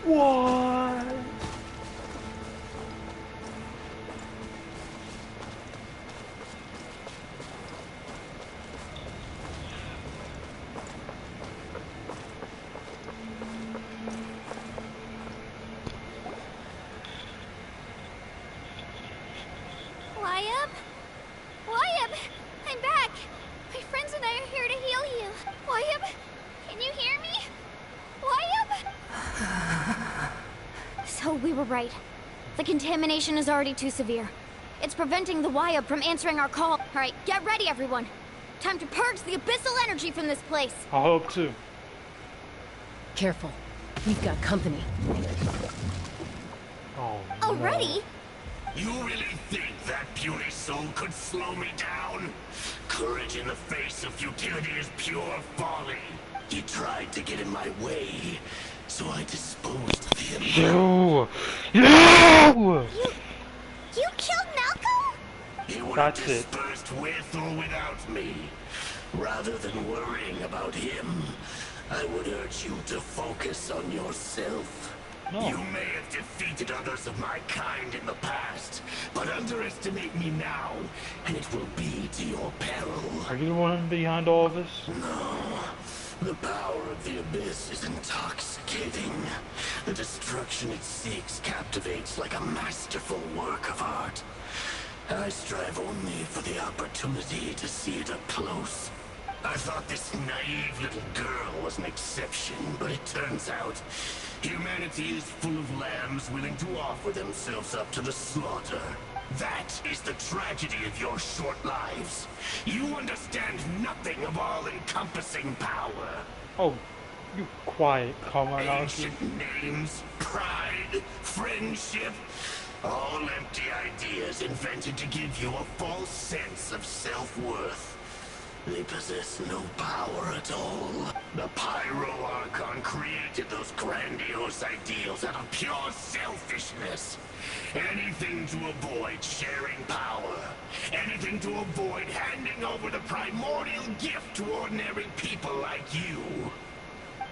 What? Wyap, I'm back. My friends and I are here to heal you. Wyap, can you hear me? Wyap? So we were right. The contamination is already too severe. It's preventing the Wyap from answering our call. All right, get ready, everyone. Time to purge the abyssal energy from this place. I hope to. Careful. We've got company. Oh, Already? You really think that puny soul could slow me down? Courage in the face of futility is pure folly. You tried to get in my way, so I disposed of him. You killed Malcolm? He would have dispersed with or without me. Rather than worrying about him, I would urge you to focus on yourself. No. You may have defeated others of my kind in the past, but underestimate me now, and it will be to your peril. Are you the one behind all of this? No. The power of the Abyss is intoxicating. The destruction it seeks captivates like a masterful work of art. I strive only for the opportunity to see it up close. I thought this naive little girl was an exception, but it turns out humanity is full of lambs willing to offer themselves up to the slaughter. That is the tragedy of your short lives. You understand nothing of all-encompassing power. Oh, you quiet, calm right out. Ancient names, pride, friendship, all empty ideas invented to give you a false sense of self-worth. They possess no power at all. The Pyro Archon created those grandiose ideals out of pure selfishness. Anything to avoid sharing power. Anything to avoid handing over the primordial gift to ordinary people like you.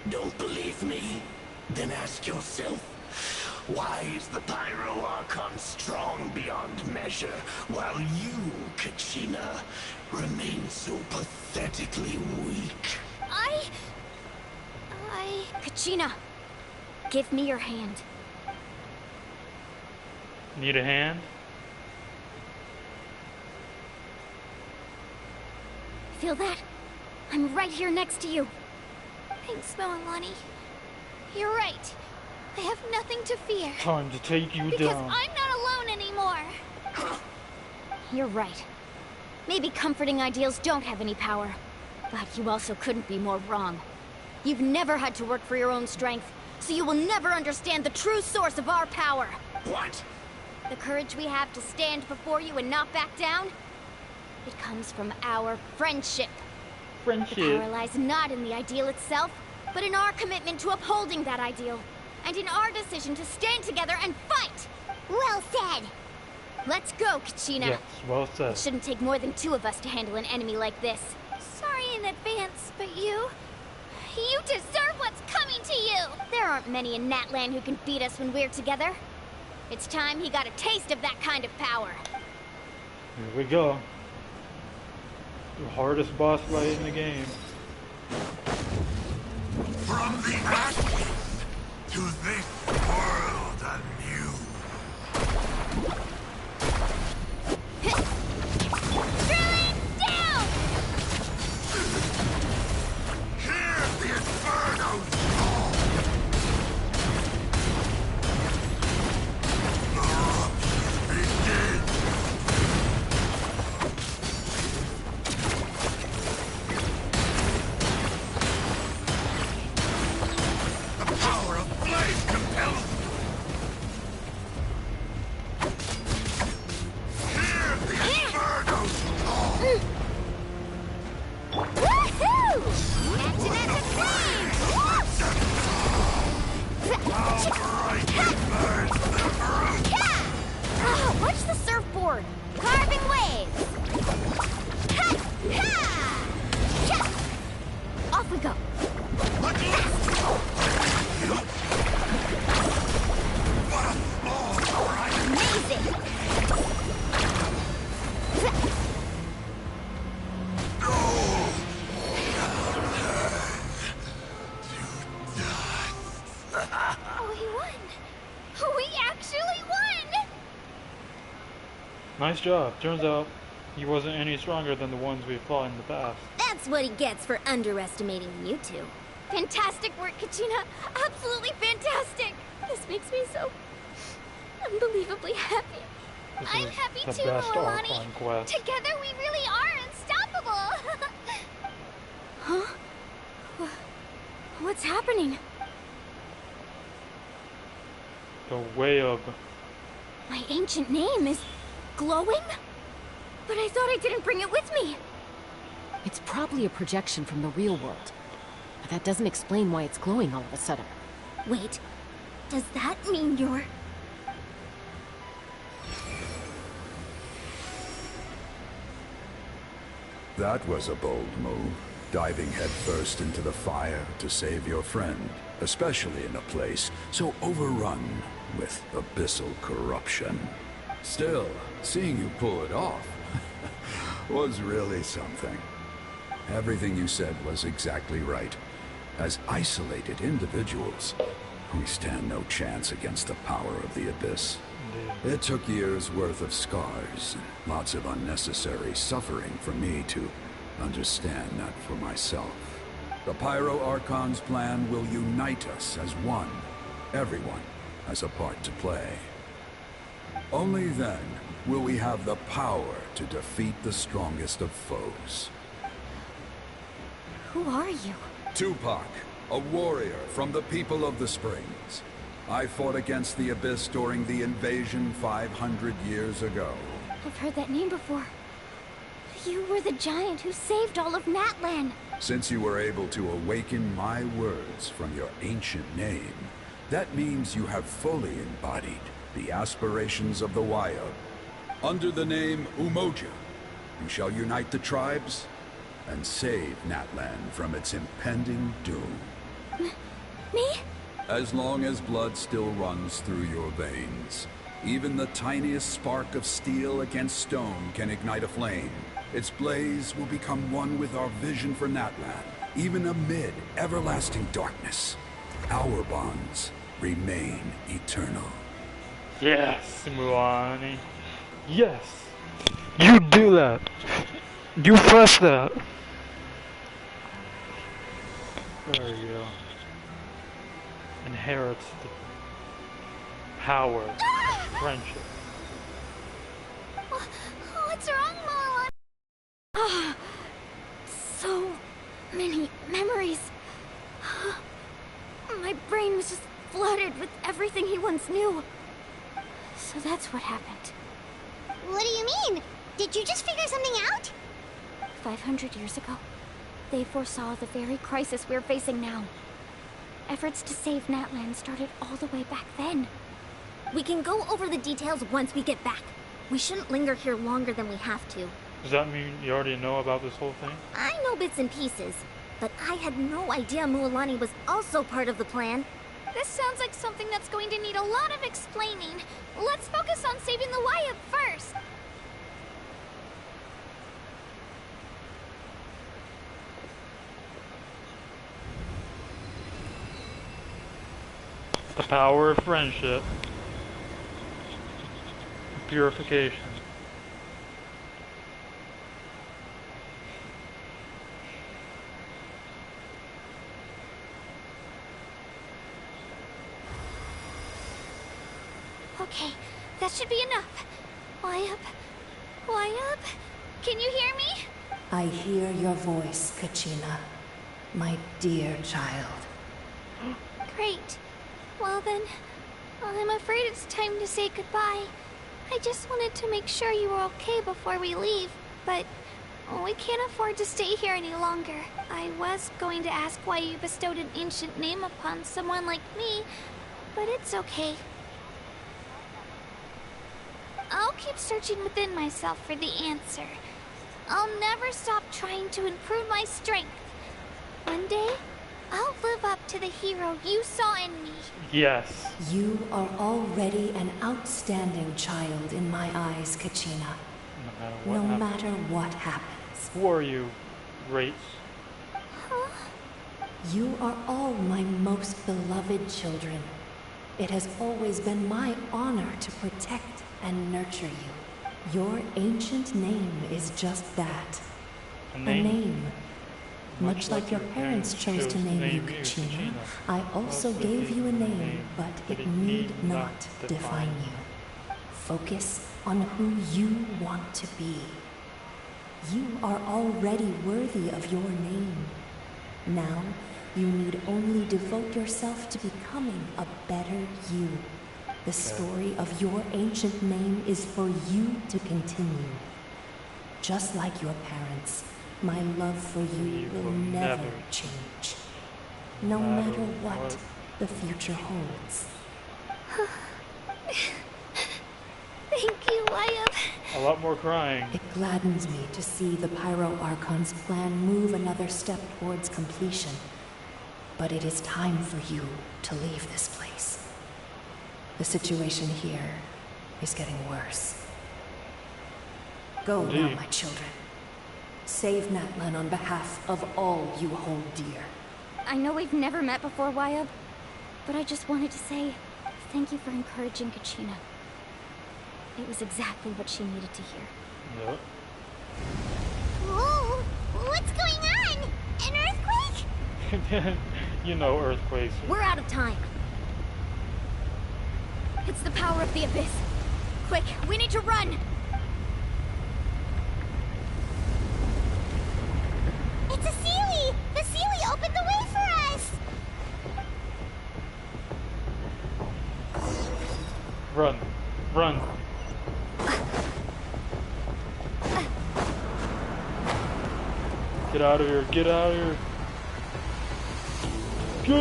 Don't believe me? Then ask yourself, why is the Pyro Archon strong beyond measure, while you, Kachina, remain so pathetically weak? Kachina, give me your hand. Need a hand? Feel that? I'm right here next to you. Thanks, Moalani. You're right. I have nothing to fear. Time to take you because down. I'm not alone anymore. You're right. Maybe comforting ideals don't have any power. But you also couldn't be more wrong. You've never had to work for your own strength, so you will never understand the true source of our power. What? The courage we have to stand before you and not back down, it comes from our friendship. Friendship. The power lies not in the ideal itself, but in our commitment to upholding that ideal, and in our decision to stand together and fight. Well said. Let's go, Kachina. Yes, well said. It shouldn't take more than two of us to handle an enemy like this. Sorry in advance, but you deserve what's coming to you. There aren't many in Natlan who can beat us when we're together. It's time he got a taste of that kind of power. Here we go. The hardest boss fight in the game. From the ashes to this world anew. Drilling down! Hear the Inferno's call! The rupture begins! The power of flame compels me! Hear the Inferno's call! Woohoo! Action at the flame! How bright burns the fruit! Oh, watch the surfboard. Carving waves. Ha! Ha! Ha! Off we go. What a small price! Amazing. Oh, he won! We actually won! Nice job. Turns out he wasn't any stronger than the ones we fought in the past. That's what he gets for underestimating you two. Fantastic work, Kachina. Absolutely fantastic. This makes me so unbelievably happy. This I'm is happy the too, best Moalani. Archon quest. Together we really are unstoppable! Huh? What's happening? The way of... My ancient name is glowing? But I thought I didn't bring it with me. It's probably a projection from the real world. But that doesn't explain why it's glowing all of a sudden. Wait, does that mean you're... That was a bold move, diving headfirst into the fire to save your friend, especially in a place so overrun with abyssal corruption. Still, seeing you pull it off was really something. Everything you said was exactly right. As isolated individuals, we stand no chance against the power of the Abyss. It took years' worth of scars and lots of unnecessary suffering for me to understand that for myself. The Pyro Archon's plan will unite us as one. Everyone has a part to play. Only then will we have the power to defeat the strongest of foes. Who are you? Tupac, a warrior from the people of the Springs. I fought against the Abyss during the invasion 500 years ago. I've heard that name before. You were the giant who saved all of Natlan. Since you were able to awaken my words from your ancient name, that means you have fully embodied the aspirations of the Waya. Under the name Umoja, you shall unite the tribes and save Natlan from its impending doom. Me? As long as blood still runs through your veins, even the tiniest spark of steel against stone can ignite a flame. Its blaze will become one with our vision for Natlan, even amid everlasting darkness. Our bonds remain eternal. Yes, Muani. Yes. You do that. You press that. There you go. Inherits the power of friendship. What's wrong, Mulan? Ah, so many memories. My brain was just flooded with everything he once knew. So that's what happened. What do you mean? Did you just figure something out? 500 years ago, they foresaw the very crisis we're facing now. Efforts to save Natlan started all the way back then. We can go over the details once we get back. We shouldn't linger here longer than we have to. Does that mean you already know about this whole thing? I know bits and pieces, but I had no idea Mualani was also part of the plan. This sounds like something that's going to need a lot of explaining. Let's focus on saving the Wyatt first. The power of friendship. Purification. Okay, that should be enough. Wyatt? Can you hear me? I hear your voice, Kachina, my dear child. Great. Well then, I'm afraid it's time to say goodbye. I just wanted to make sure you were okay before we leave, but we can't afford to stay here any longer. I was going to ask why you bestowed an ancient name upon someone like me, but it's okay. I'll keep searching within myself for the answer. I'll never stop trying to improve my strength. One day, I'll live up to the hero you saw in me. Yes. You are already an outstanding child in my eyes, Kachina. No matter what happens. Who are you, Grace? Huh? You are all my most beloved children. It has always been my honor to protect and nurture you. Your ancient name is just that. A name. Much like your parents chose to name you Kachina, I also gave you a name, but it need not define you. Focus on who you want to be. You are already worthy of your name. Now, you need only devote yourself to becoming a better you. The story of your ancient name is for you to continue. Just like your parents, my love for you will never change. No matter what, the future holds. Thank you, Wyatt. A lot more crying. It gladdens me to see the Pyro Archon's plan move another step towards completion. But it is time for you to leave this place. The situation here is getting worse. Go now, my children. Save Natlan on behalf of all you hold dear. I know we've never met before, Wyatt, but I just wanted to say thank you for encouraging Kachina. It was exactly what she needed to hear. Yep. Whoa! What's going on? An earthquake? You know earthquakes. We're out of time. It's the power of the Abyss. Quick, we need to run! It's a Sealy! The Sealy opened the way for us! Run. Run. Get out of here. Get out of here. Go!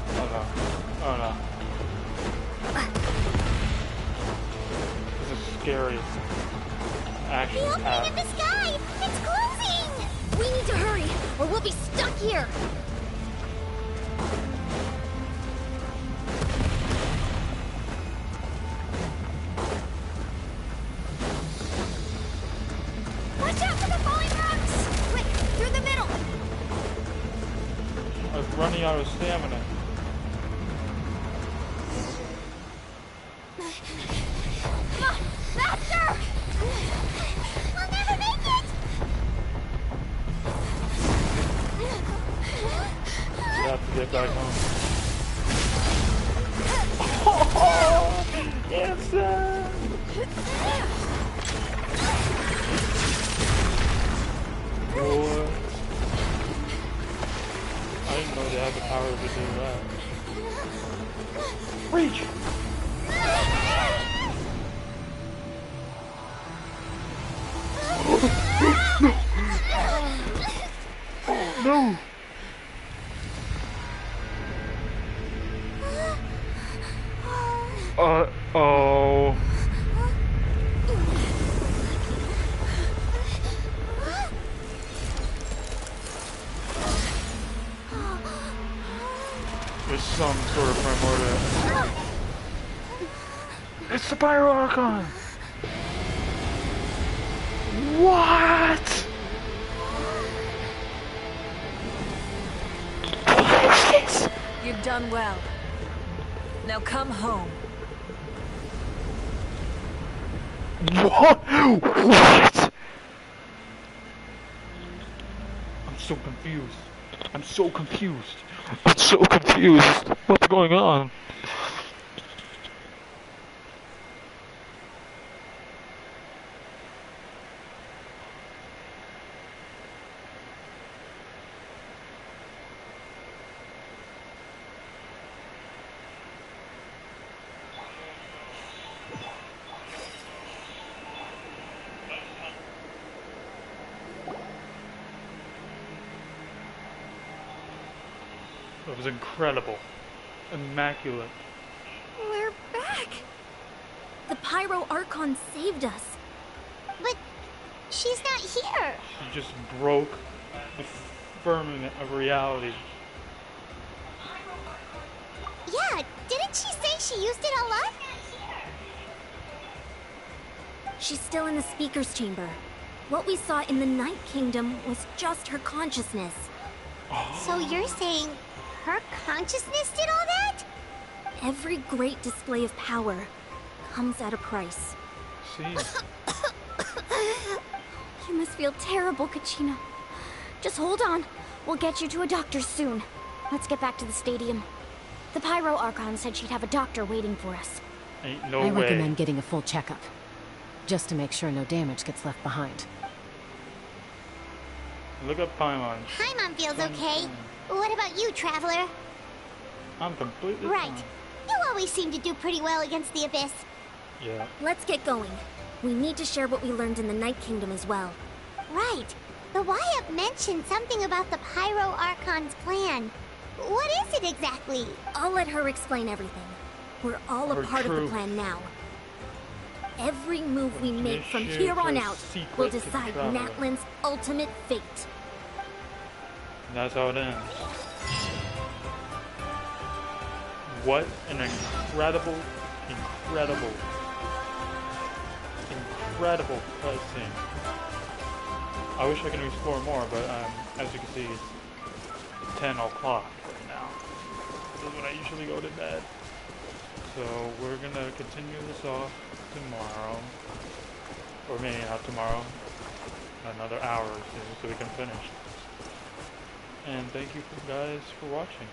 Oh no. Oh no. This is scary. Action The opening packed. in the sky! It's closing! We need to hurry, or we'll be stuck here! Watch out for the falling rocks! Quick, through the middle! I'm running out of stamina. Come on, faster! We'll never make it! We have to get back home. Yes, Boy. I didn't know they had the power to do that. Reach! No! Oh. There's some sort of primordial. It's the Pyro Archon! What? What is this? You've done well. Now come home. What? What? I'm so confused. I'm so confused. I'm so confused. What's going on? It was incredible. Immaculate. We're back! The Pyro Archon saved us. But she's not here. She just broke the firmament of reality. Yeah, didn't she say she used it a lot? She's still in the speaker's chamber. What we saw in the Night Kingdom was just her consciousness. So you're saying her consciousness did all that? Every great display of power comes at a price. See? You must feel terrible, Kachina. Just hold on. We'll get you to a doctor soon. Let's get back to the stadium. The Pyro Archon said she'd have a doctor waiting for us. Ain't no I way. recommend getting a full checkup, just to make sure no damage gets left behind. Look up Paimon. Paimon feels okay. What about you, Traveler? I'm completely Right. fine. You always seem to do pretty well against the Abyss. Yeah. Let's get going. We need to share what we learned in the Night Kingdom as well. Right. The Wyatt mentioned something about the Pyro Archon's plan. What is it exactly? I'll let her explain everything. We're all a part of the plan now. Every move we make from here on out will decide Natlan's ultimate fate. And that's how it ends. What an incredible cutscene. I wish I could explore more, but as you can see, it's 10 o'clock right now. This is when I usually go to bed. So we're gonna continue this off tomorrow, or maybe not tomorrow, another hour or two, so we can finish. And thank you guys for watching.